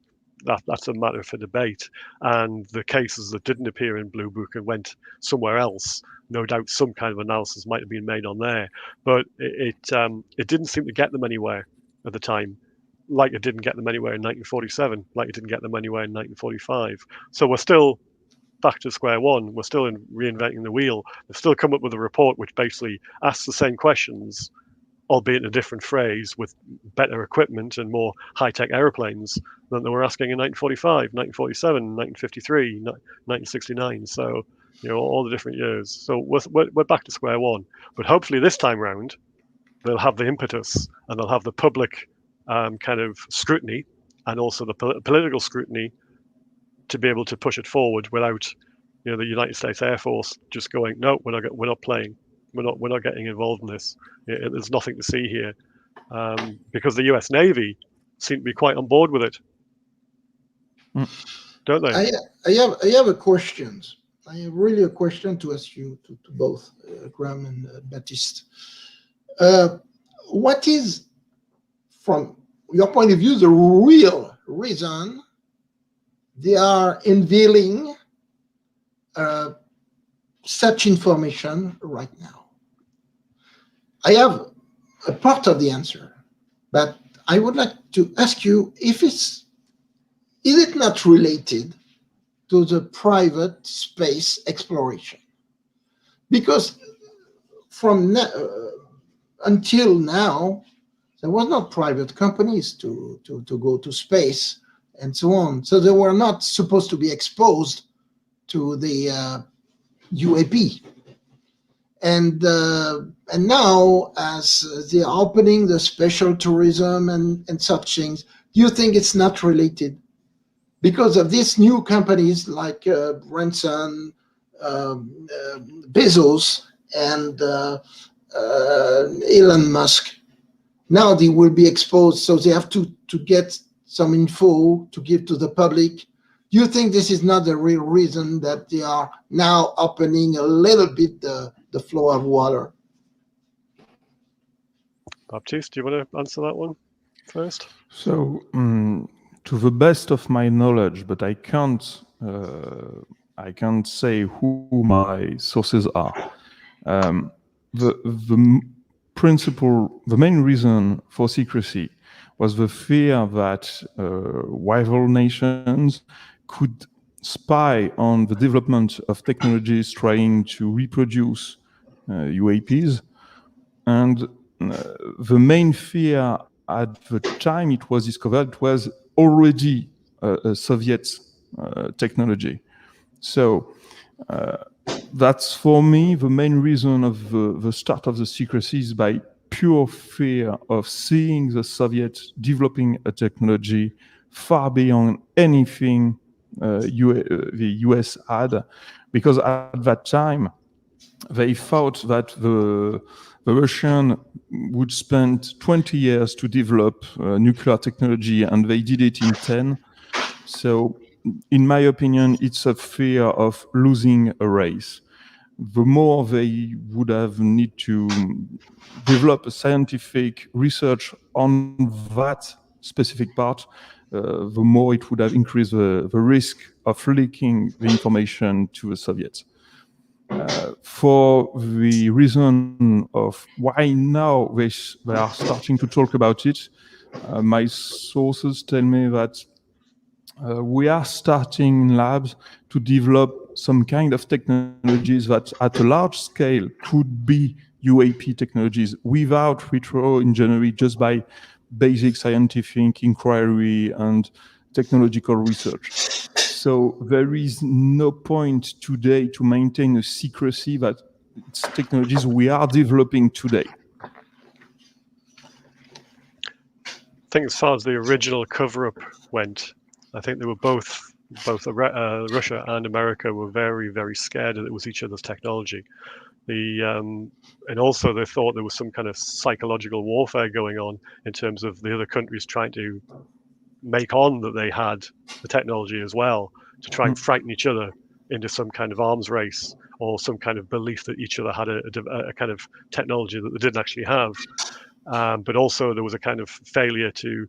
that's a matter for debate. And the cases that didn't appear in Blue Book and went somewhere else, no doubt some kind of analysis might have been made on there. But it didn't seem to get them anywhere at the time, like it didn't get them anywhere in 1947, like it didn't get them anywhere in 1945. So we're still back to square one. We're still reinventing the wheel. They've still come up with a report which basically asks the same questions, albeit in a different phrase, with better equipment and more high-tech airplanes than they were asking in 1945, 1947, 1953, 1969. So, you know, all the different years. So we're back to square one. But hopefully this time round, they'll have the impetus and they'll have the public kind of scrutiny and also the political scrutiny to be able to push it forward without, you know, the United States Air Force just going, no, we're not playing. We're not getting involved in this. There's nothing to see here, because the U.S. Navy seem to be quite on board with it, don't they? I have a question. I have really a question to ask you to both Graeme and Baptiste. What is, from your point of view, the real reason they are unveiling such information right now? I have a part of the answer, but I would like to ask you if is it not related to the private space exploration? Because from until now, there was not private companies to go to space and so on. So they were not supposed to be exposed to the UAP. And now, as they're opening the special tourism and such things, do you think it's not related? Because of these new companies like Branson, Bezos, and Elon Musk, now they will be exposed, so they have to get some info to give to the public. Do you think this is not the real reason that they are now opening a little bit the flow of water? Baptiste, do you want to answer that one first? So, to the best of my knowledge, but I can't say who my sources are. The main reason for secrecy was the fear that rival nations could spy on the development of technologies trying to reproduce UAPs. And the main fear at the time it was discovered was already a Soviet technology. So that's for me the main reason of the start of the secrecy is by pure fear of seeing the Soviets developing a technology far beyond anything the US had, because at that time they thought that the Russian would spend 20 years to develop nuclear technology, and they did it in 10. So, in my opinion, it's a fear of losing a race. the more they would have need to develop a scientific research on that specific part, the more it would have increased the risk of leaking the information to the Soviets. For the reason of why now they are starting to talk about it, my sources tell me that we are starting in labs to develop some kind of technologies that at a large scale could be UAP technologies without retro-engineering, just by basic scientific inquiry and technological research. So there is no point today to maintain a secrecy that it's technologies we are developing today. I think as far as the original cover-up went, I think they were both Russia and America were very, very scared that it was each other's technology. And also they thought there was some kind of psychological warfare going on in terms of the other countries trying to make on that they had the technology as well, to try and frighten each other into some kind of arms race or some kind of belief that each other had a kind of technology that they didn't actually have. But also there was a kind of failure to,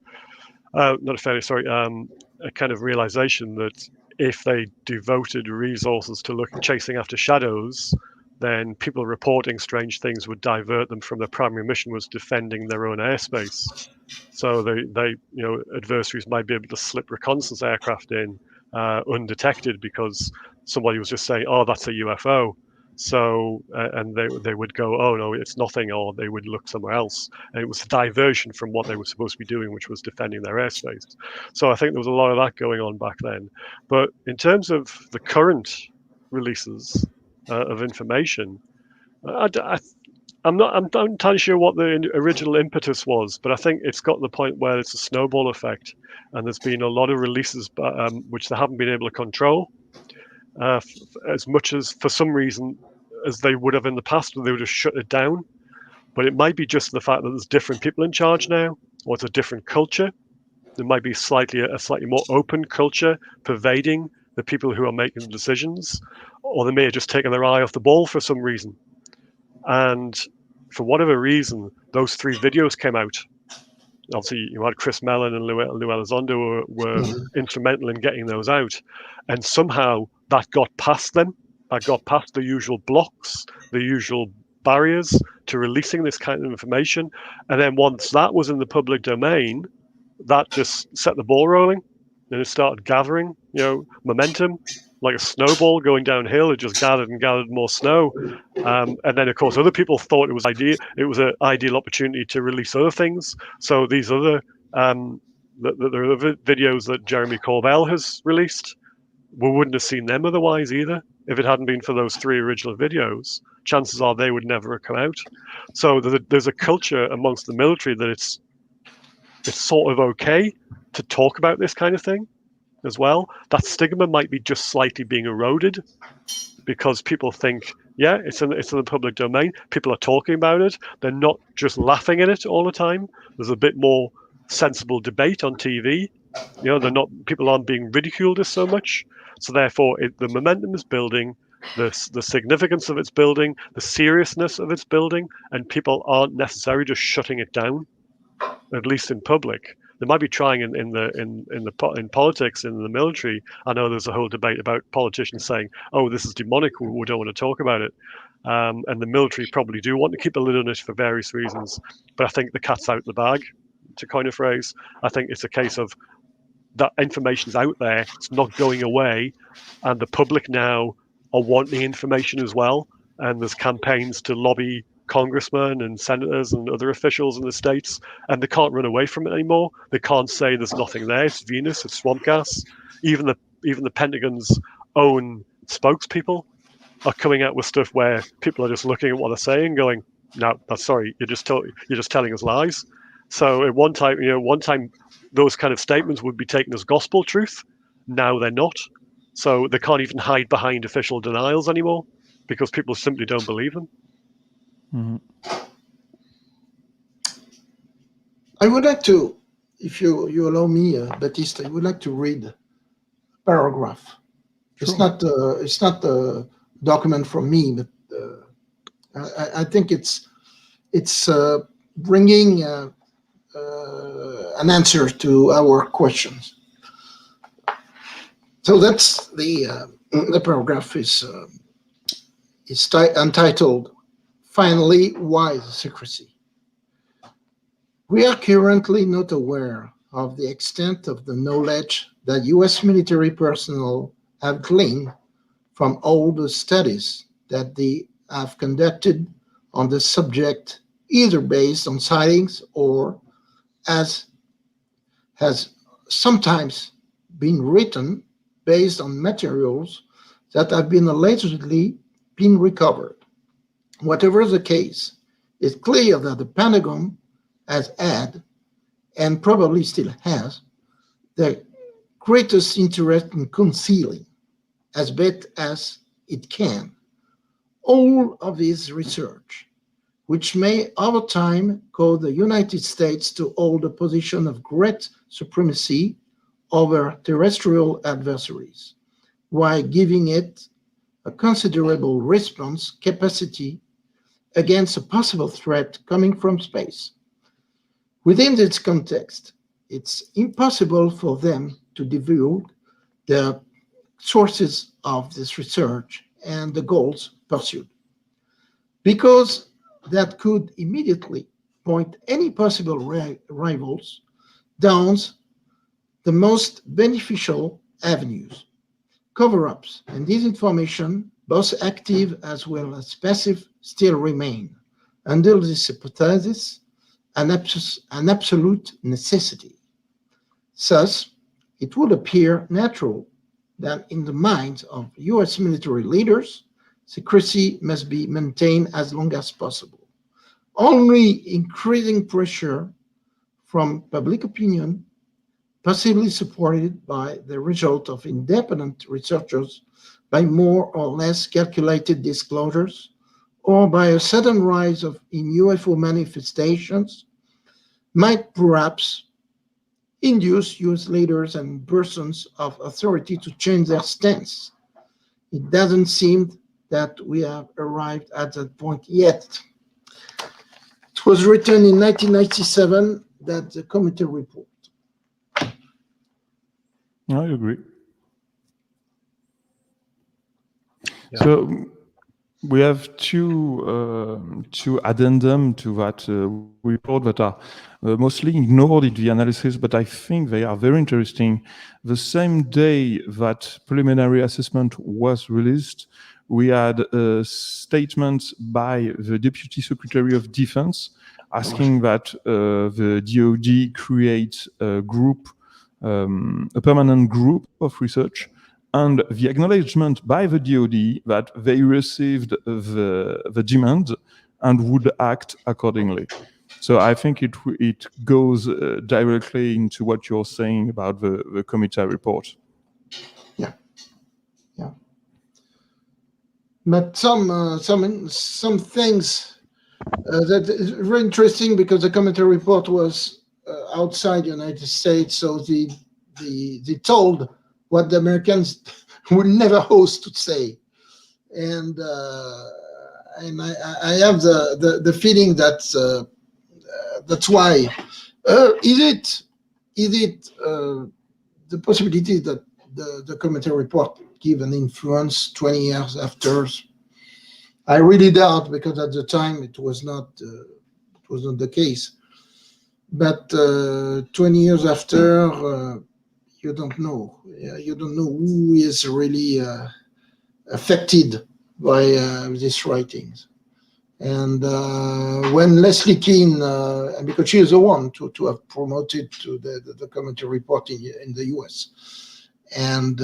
not a failure, sorry, a kind of realization that if they devoted resources to chasing after shadows, then people reporting strange things would divert them from their primary mission, was defending their own airspace. So they adversaries might be able to slip reconnaissance aircraft in undetected because somebody was just saying, "Oh, that's a UFO." So and they would go, "Oh no, it's nothing," or they would look somewhere else. And it was a diversion from what they were supposed to be doing, which was defending their airspace. So I think there was a lot of that going on back then. But in terms of the current releases of information, I'm not entirely sure what the original impetus was, but I think it's got to the point where it's a snowball effect, and there's been a lot of releases which they haven't been able to control as much as, for some reason, as they would have in the past, when they would have shut it down. But it might be just the fact that there's different people in charge now, or it's a different culture. There might be a slightly more open culture pervading the people who are making the decisions, or they may have just taken their eye off the ball for some reason. And for whatever reason, those 3 videos came out. Obviously, you had Chris Mellon and Lou Elizondo were instrumental in getting those out. And somehow that got past them. That got past the usual blocks, the usual barriers to releasing this kind of information. And then once that was in the public domain, that just set the ball rolling. And it started gathering, momentum. Like a snowball going downhill, it just gathered and gathered more snow, and then of course other people thought it was an ideal opportunity to release other things. So these other the other videos that Jeremy Corbell has released, we wouldn't have seen them otherwise either. If it hadn't been for those 3 original videos, chances are they would never have come out. So there's a culture amongst the military that it's sort of okay to talk about this kind of thing as well. That stigma might be just slightly being eroded because people think, yeah, it's in the public domain. People are talking about it. They're not just laughing at it all the time. There's a bit more sensible debate on TV. People aren't being ridiculed as so much. So therefore, the momentum is building, the significance of its building, the seriousness of its building, and people aren't necessarily just shutting it down, at least in public. They might be trying in politics, in the military. I know there's a whole debate about politicians saying, "Oh, this is demonic. We don't want to talk about it." And the military probably do want to keep a lid on it for various reasons. But I think the cat's out the bag, to coin a phrase. I think it's a case of that information's out there. It's not going away, and the public now are wanting information as well. And there's campaigns to lobby congressmen and senators and other officials in the states, and they can't run away from it anymore. They can't say there's nothing there. It's Venus. It's swamp gas. Even the Pentagon's own spokespeople are coming out with stuff where people are just looking at what they're saying, going, "No, that's sorry. You're just telling us lies." So at one time, those kind of statements would be taken as gospel truth. Now they're not. So they can't even hide behind official denials anymore because people simply don't believe them. Mm-hmm. I would like to, if you allow me, Baptiste, I would like to read a paragraph. Sure. It's not a document from me, but I think it's bringing an answer to our questions. So that's the paragraph is entitled, "Finally, why the secrecy?" We are currently not aware of the extent of the knowledge that U.S. military personnel have gleaned from all the studies that they have conducted on the subject, either based on sightings or, as has sometimes been written, based on materials that have been allegedly been recovered. Whatever the case, it's clear that the Pentagon has had, and probably still has, the greatest interest in concealing, as best as it can, all of this research, which may over time cause the United States to hold a position of great supremacy over terrestrial adversaries, while giving it a considerable response capacity against a possible threat coming from space. Within this context, it's impossible for them to divulge the sources of this research and the goals pursued, because that could immediately point any possible rivals down the most beneficial avenues. Cover-ups and disinformation, both active as well as passive, still remain, under this hypothesis, an absolute necessity. Thus, it would appear natural that in the minds of U.S. military leaders, secrecy must be maintained as long as possible. Only increasing pressure from public opinion, possibly supported by the result of independent researchers, by more or less calculated disclosures, or by a sudden rise in UFO manifestations, might perhaps induce U.S. leaders and persons of authority to change their stance. It doesn't seem that we have arrived at that point yet. It was written in 1997, that the committee report. I agree. Yeah. So we have two addendum to that report that are mostly ignored in the analysis, but I think they are very interesting. The same day that preliminary assessment was released, we had a statement by the Deputy Secretary of Defense asking that the DoD create a group, a permanent group of research, and the acknowledgement by the DoD that they received the demand and would act accordingly. So I think it goes directly into what you're saying about the committee report. Yeah. But some things that is very interesting, because the committee report was outside the United States, so they told what the Americans would never host to say, and I have the feeling that that's why. Is it the possibility that the committee report give an influence 20 years after? I really doubt, because at the time it was not the case. But 20 years after, you don't know. You don't know who is really affected by these writings. And when Leslie Keane, because she is the one to have promoted to the committee report in the US, and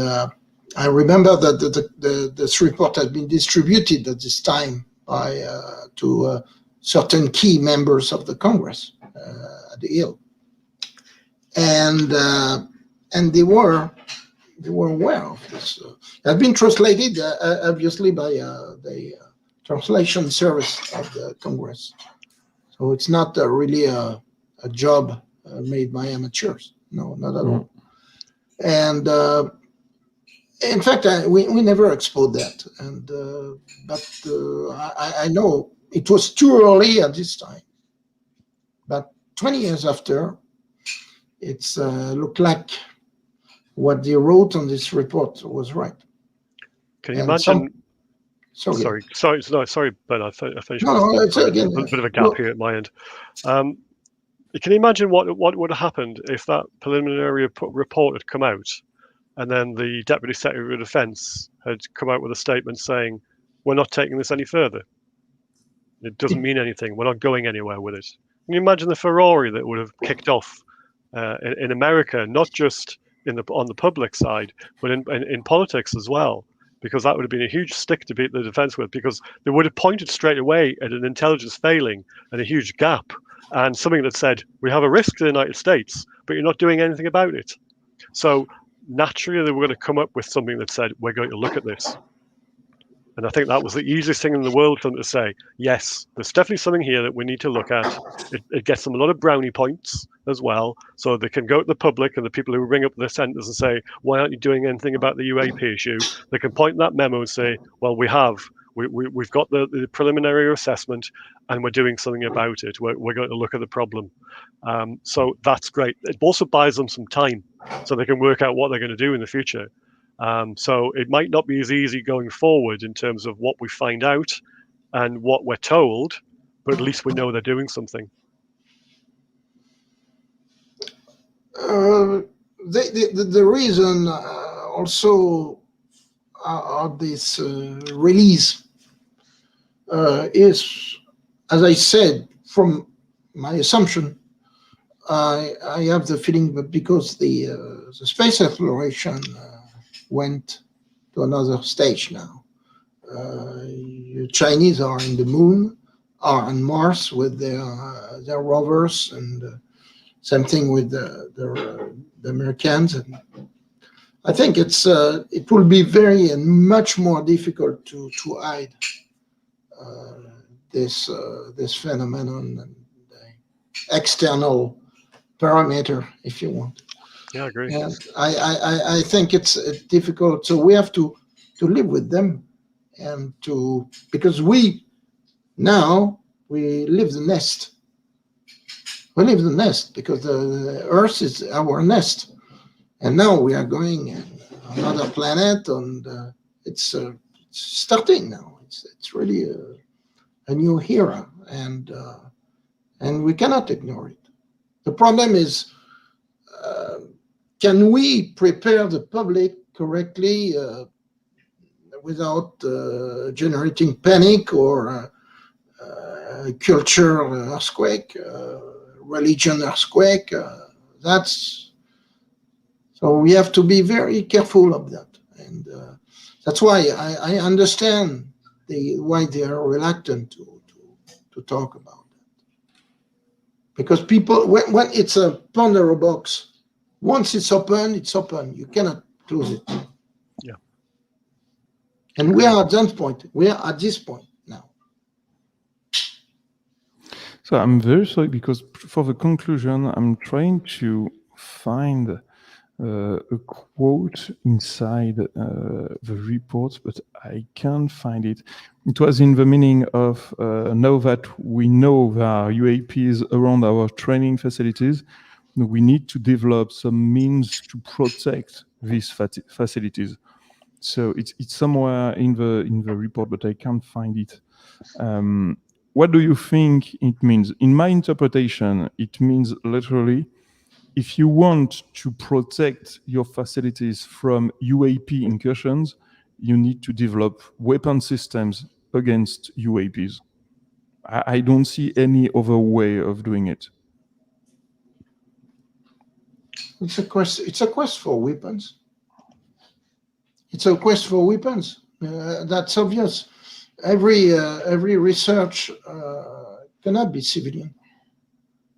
I remember that this report had been distributed at this time by to certain key members of the Congress at the Hill, and they were aware of this. It had been translated, obviously, by the translation service of the Congress. So it's not really a job made by amateurs. No, not at all. And in fact, we never exposed that. And but I know it was too early at this time. But 20 years after, it's looked like what they wrote on this report was right. Can you imagine? Sorry, Ben. I finished. No, it's again a bit of a gap here at my end. Can you imagine what would have happened if that preliminary report had come out, and then the Deputy Secretary of Defence had come out with a statement saying, "We're not taking this any further. It doesn't mean anything. We're not going anywhere with it." Can you imagine the furore that would have kicked off in America, not just on the public side, but in politics as well? Because that would have been a huge stick to beat the defence with, because they would have pointed straight away at an intelligence failing and a huge gap, and something that said, we have a risk to the United States, but you're not doing anything about it. So naturally, they were going to come up with something that said, we're going to look at this. And I think that was the easiest thing in the world for them to say, yes, there's definitely something here that we need to look at. It gets them a lot of brownie points as well, so they can go to the public and the people who ring up their centres and say, why aren't you doing anything about the UAP issue? They can point that memo and say, well, we've got the preliminary assessment and we're doing something about it. We're going to look at the problem. So that's great. It also buys them some time so they can work out what they're going to do in the future. So it might not be as easy going forward in terms of what we find out and what we're told, but at least we know they're doing something. The reason also of this release is, as I said, from my assumption, I have the feeling that because the space exploration went to another stage now. Chinese are in the moon, are on Mars with their rovers, and same thing with the Americans. And I think it will be very and much more difficult to hide this phenomenon and the external parameter, if you want. Yeah, I agree. And I think it's difficult. So we have to live with them, and because we live the nest. We live the nest because the Earth is our nest, and now we are going on another planet, and it's starting now. It's really a new era, and we cannot ignore it. The problem is, can we prepare the public correctly without generating panic or culture earthquake, religion earthquake? So we have to be very careful of that, and that's why I understand why they are reluctant to talk about it. Because people, when it's a Pandora box, once it's open, it's open. You cannot close it. Yeah. And we are at that point. We are at this point now. So I'm very sorry, because for the conclusion, I'm trying to find a quote inside the report, but I can't find it. It was in the meaning of now that we know there are UAPs around our training facilities, we need to develop some means to protect these facilities. So it's somewhere in the report, but I can't find it. What do you think it means? In my interpretation, it means literally, if you want to protect your facilities from UAP incursions, you need to develop weapon systems against UAPs. I don't see any other way of doing it. It's a quest for weapons. It's a quest for weapons. That's obvious. Every research cannot be civilian.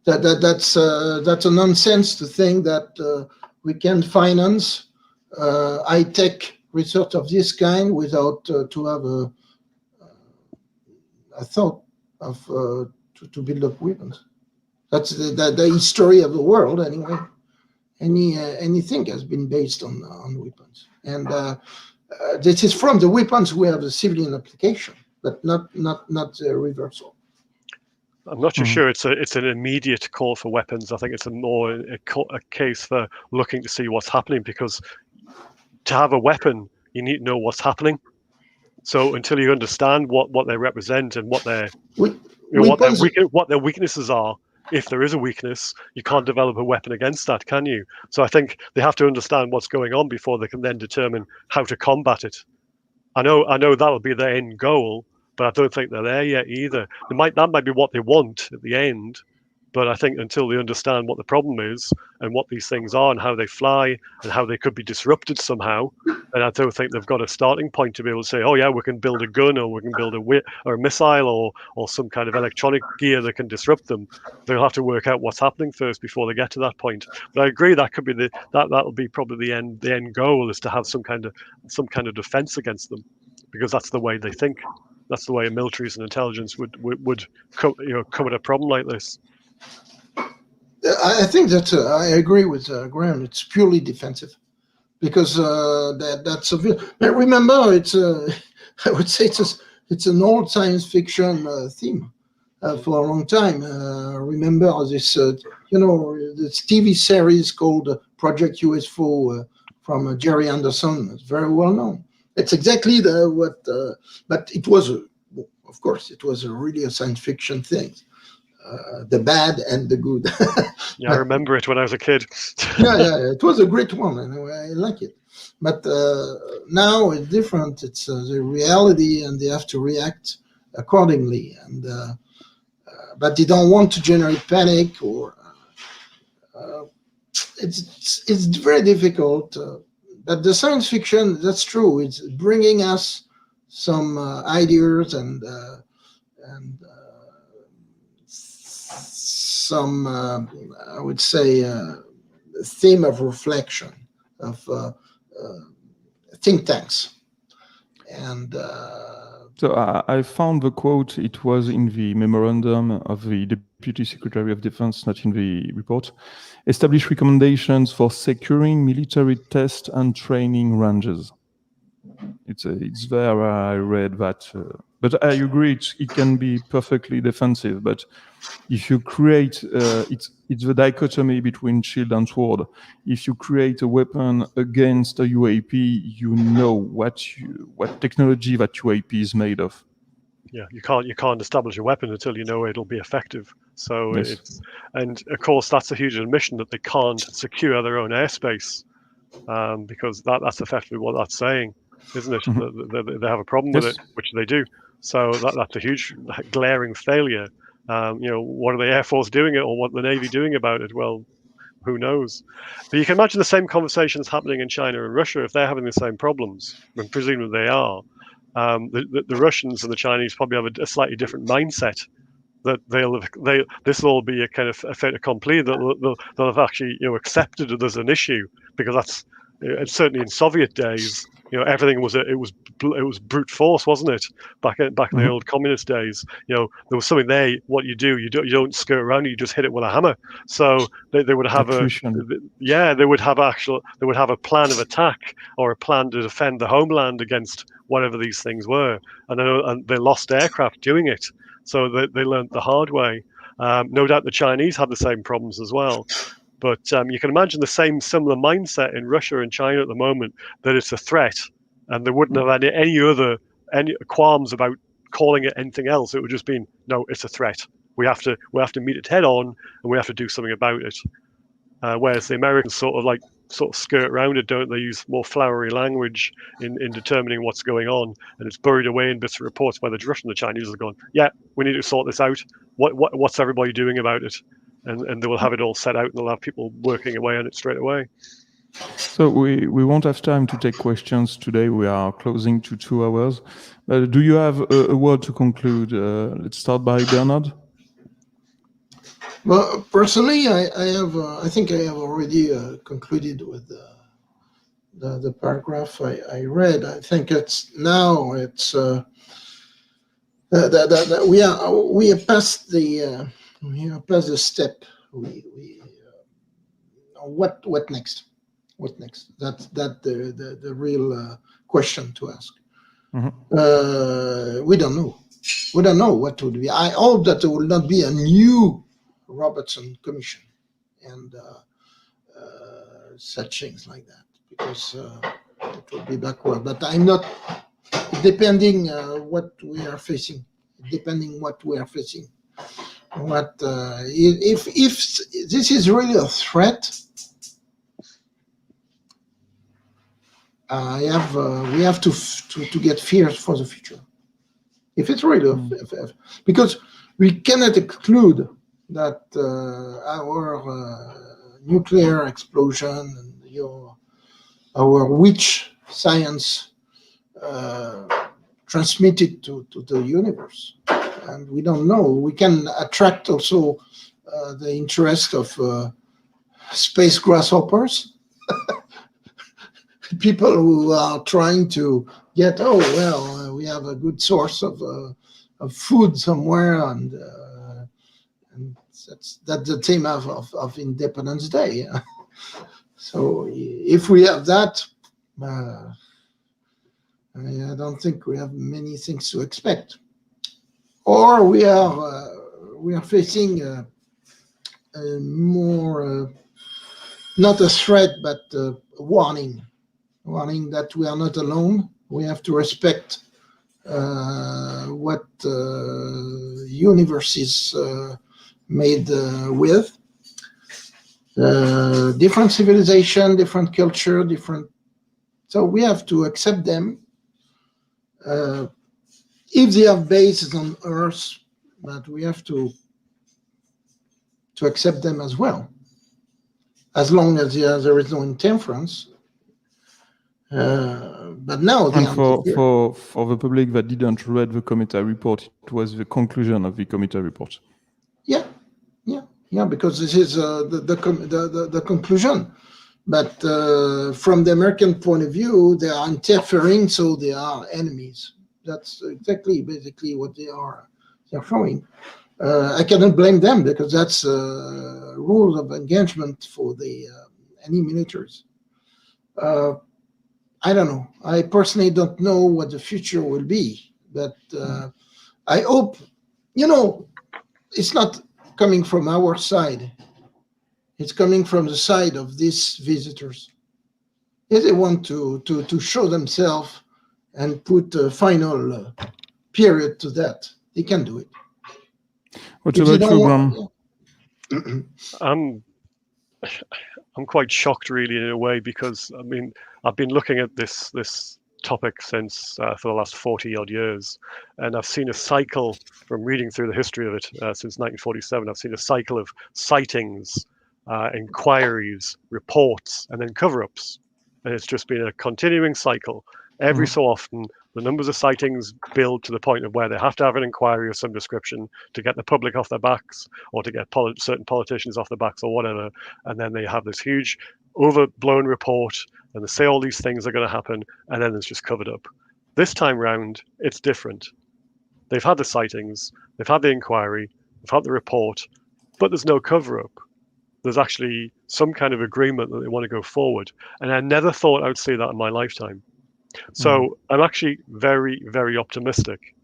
That's a nonsense to think that we can finance high-tech research of this kind without to have a thought of to build up weapons. That's the history of the world anyway. Anything has been based on weapons, and this is from the weapons we have a civilian application. but not the reversal. I'm not too sure it's an immediate call for weapons. I think it's a case for looking to see what's happening, because to have a weapon, you need to know what's happening. So until you understand what they represent and what their weaknesses are, if there is a weakness, you can't develop a weapon against that, can you? So I think they have to understand what's going on before they can then determine how to combat it. I know that'll be their end goal, but I don't think they're there yet either. That might be what they want at the end, but I think until they understand what the problem is and what these things are and how they fly and how they could be disrupted somehow, and I don't think they've got a starting point to be able to say, oh yeah, we can build a gun, or we can build a missile, or some kind of electronic gear that can disrupt them. They'll have to work out what's happening first before they get to that point. But I agree that could be that'll be probably the end goal, is to have some kind of defense against them, because that's the way they think. That's the way militaries and intelligence would come at a problem like this. I think that I agree with Graeme. It's purely defensive, because that's a. But remember, it's I would say it's an old science fiction theme for a long time. Remember this this TV series called Project UFO from Jerry Anderson. It's very well known. It's exactly but it was of course it was really a science fiction thing. The bad and the good. Yeah, I remember it when I was a kid. yeah, it was a great one, and I like it. But now it's different. It's the reality, and they have to react accordingly. And but they don't want to generate panic, or it's very difficult. But the science fiction, that's true. It's bringing us some ideas and some, I would say, theme of reflection of think tanks. And so I found the quote. It was in the memorandum of the Deputy Secretary of Defense, not in the report. Establish recommendations for securing military test and training ranges. It's there. I read that, but I agree. It can be perfectly defensive. But if you create, it's the dichotomy between shield and sword. If you create a weapon against a UAP, you know what technology that UAP is made of. Yeah, you can't establish a weapon until you know it'll be effective. So yes. And of course that's a huge admission that they can't secure their own airspace, because that's effectively what that's saying, isn't it? Mm-hmm. They have a problem with it, which they do. So that's a huge glaring failure. What are the Air Force doing it, or what the Navy doing about it? Well, who knows? But you can imagine the same conversations happening in China and Russia if they're having the same problems, and presumably they are. The Russians and the Chinese probably have a slightly different mindset, that this will all be a kind of a fait accompli, that they'll have actually accepted it as an issue, because that's certainly in Soviet days. Everything was it was brute force, wasn't it? Back in the old communist days, there was something there. What you don't skirt around it, you just hit it with a hammer. So they would have they would have a plan of attack, or a plan to defend the homeland against whatever these things were. And they lost aircraft doing it, so they learned the hard way. No doubt the Chinese had the same problems as well. But you can imagine the similar mindset in Russia and China at the moment, that it's a threat, and they wouldn't have any qualms about calling it anything else. It would just be, no, it's a threat. We have to meet it head on, and we have to do something about it. Whereas the Americans sort of skirt around it, don't they? Use more flowery language in determining what's going on, and it's buried away in bits of reports by the Russian and the Chinese are going, yeah, we need to sort this out. What's everybody doing about it? And they will have it all set out, and they'll have people working away on it straight away. So we won't have time to take questions today. We are closing to 2 hours. Do you have a word to conclude? Let's start by Bernard. Well, personally, I think I have already concluded with the paragraph I read. I think that we are past the step. What next? What next? That's the real question to ask. We don't know. We don't know what would be. I hope that there will not be a new Robertson Commission and such things like that, because it will be backward. But I'm not, depending what we are facing, What if this is really a threat? We have to get fears for the future. If it's really because we cannot exclude that our nuclear explosion and our witch science transmitted to the universe, and we don't know. We can attract also the interest of space grasshoppers. People who are trying to get, we have a good source of food somewhere, and that's the theme of Independence Day. So if we have that, I don't think we have many things to expect. Or we are facing a more not a threat, but a warning that we are not alone. We have to respect what the universe is made with. Different civilization, different culture, so we have to accept them. If they have bases on Earth, but we have to accept them as well, as long as there is no interference. But now, and for the public that didn't read the committee report, it was the conclusion of the committee report. Yeah, because this is the conclusion. But from the American point of view, they are interfering, so they are enemies. That's basically what they are showing. I cannot blame them, because that's rules of engagement for the any militaries. I don't know. I personally don't know what the future will be, but I hope, it's not coming from our side. It's coming from the side of these visitors. If they want to show themselves and put a final period to that, they can do it. What about you, Graeme? I'm quite shocked, really, in a way, because I've been looking at this topic since for the last 40-odd years, and I've seen a cycle from reading through the history of it since 1947. I've seen a cycle of sightings, inquiries, reports, and then cover-ups, and it's just been a continuing cycle. Every so often, the numbers of sightings build to the point of where they have to have an inquiry of some description to get the public off their backs, or to get certain politicians off their backs, or whatever, and then they have this huge overblown report, and they say all these things are going to happen, and then it's just covered up. This time round, it's different. They've had the sightings, they've had the inquiry, they've had the report, but there's no cover-up. There's actually some kind of agreement that they want to go forward, and I never thought I would see that in my lifetime. So I'm actually very, very optimistic.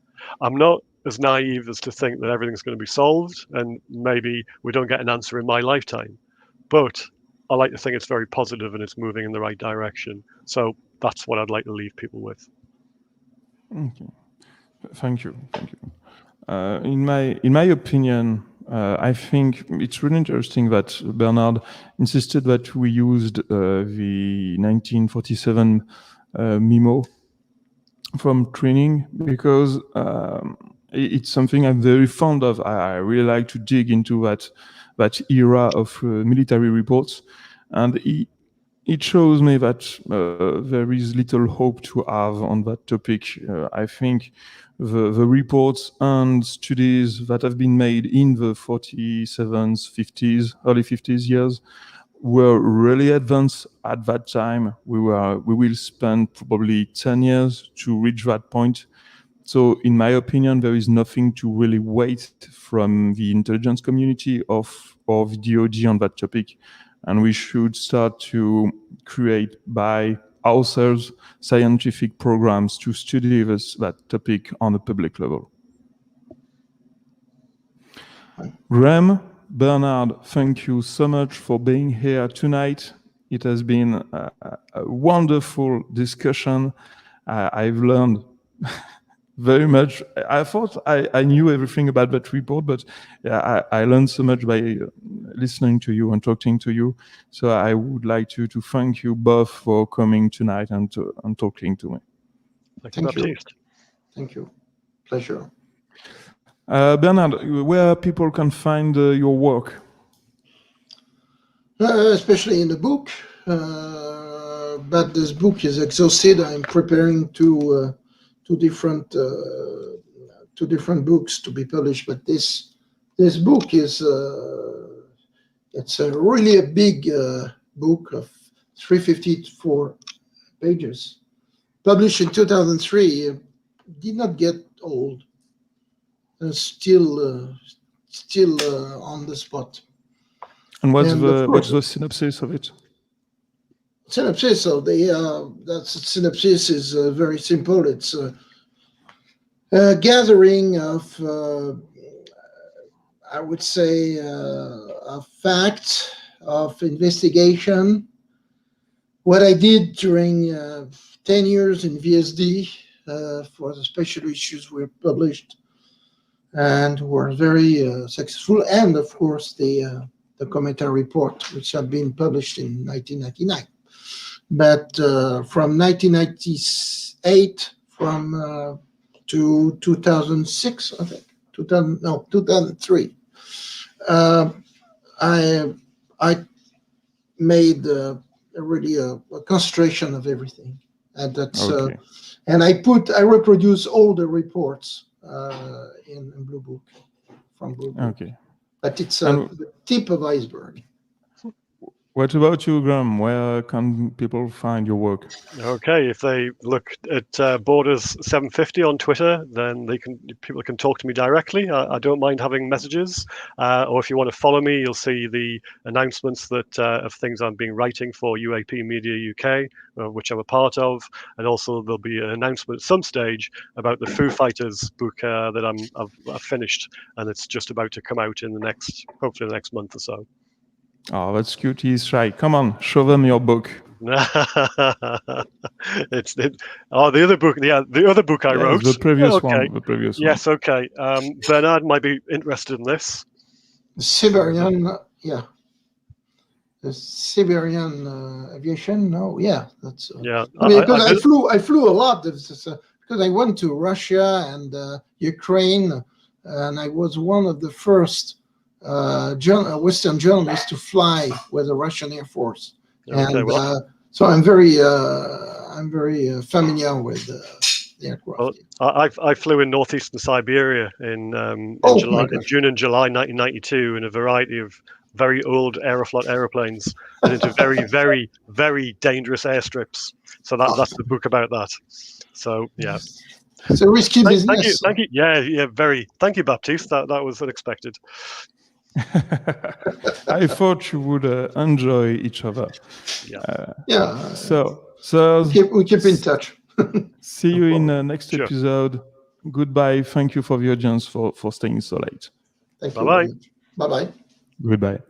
I'm not as naive as to think that everything's going to be solved, and maybe we don't get an answer in my lifetime, but I like to think it's very positive and it's moving in the right direction. So that's what I'd like to leave people with. Okay. Thank you. In my opinion, I think it's really interesting that Bernard insisted that we used the 1947 memo from training, because it's something I'm very fond of. I really like to dig into that era of military reports, and it shows me that there is little hope to have on that topic. I think the reports and studies that have been made in the 47s, 50s, early 50s years were really advanced at that time. We will spend probably 10 years to reach that point. So in my opinion, there is nothing to really wait from the intelligence community of DOD on that topic. And we should start to create by ourselves scientific programs to study that topic on a public level. Graeme, Bernard, thank you so much for being here tonight. It has been a wonderful discussion. I've learned very much. I thought I knew everything about that report, but I learned so much by listening to you and talking to you. So I would like to thank you both for coming tonight and talking to me. Thank you. Thank you. Pleasure. Bernard, where people can find your work? Especially in the book, but this book is exhausted. I'm preparing two different books to be published. But this book is it's really a big book of 354 pages, published in 2003. Did not get old. Still on the spot. And what's the synopsis of it? Synopsis. So that synopsis is very simple. It's a gathering of, I would say, of facts, of investigation. What I did during 10 years in VSD for the special issues were published and were very successful. And of course, the commentary report, which had been published in 1999. But from 1998 to 2006, I think, 2003, I made really a concentration of everything, and that's okay. And I reproduce all the reports in Blue Book from Blue Book. Okay. But it's the tip of iceberg. What about you, Graeme? Where can people find your work? Okay, if they look at Borders 750 on Twitter, then people can talk to me directly. I don't mind having messages. Or if you want to follow me, you'll see the announcements that of things I'm being writing for UAP Media UK, which I'm a part of, and also there'll be an announcement at some stage about the Foo Fighters book that I've finished, and it's just about to come out in hopefully the next month or so. Oh, that's cute. He's shy. Come on, show them your book. The other book. Yeah, the other book I wrote. The previous okay. one. The previous yes, one. okay. Bernard might be interested in this. Siberian, yeah. The Siberian aviation. No, yeah, that's. Yeah, because I flew a lot. Because I went to Russia and Ukraine, and I was one of the first Western journalists to fly with the Russian Air Force, okay, and so I'm very familiar with the aircraft. Well, I flew in northeastern Siberia in June and July 1992 in a variety of very old Aeroflot aeroplanes and into very, very, very dangerous airstrips. So that's the book about that. So yeah. It's a risky business. Thank you. Yeah, very. Thank you, Baptiste. That was unexpected. I thought you would enjoy each other. Yeah. So we keep in touch. See you in the next episode. Goodbye. Thank you for the audience for staying so late. Thank you. Bye-bye. Bye-bye. Goodbye.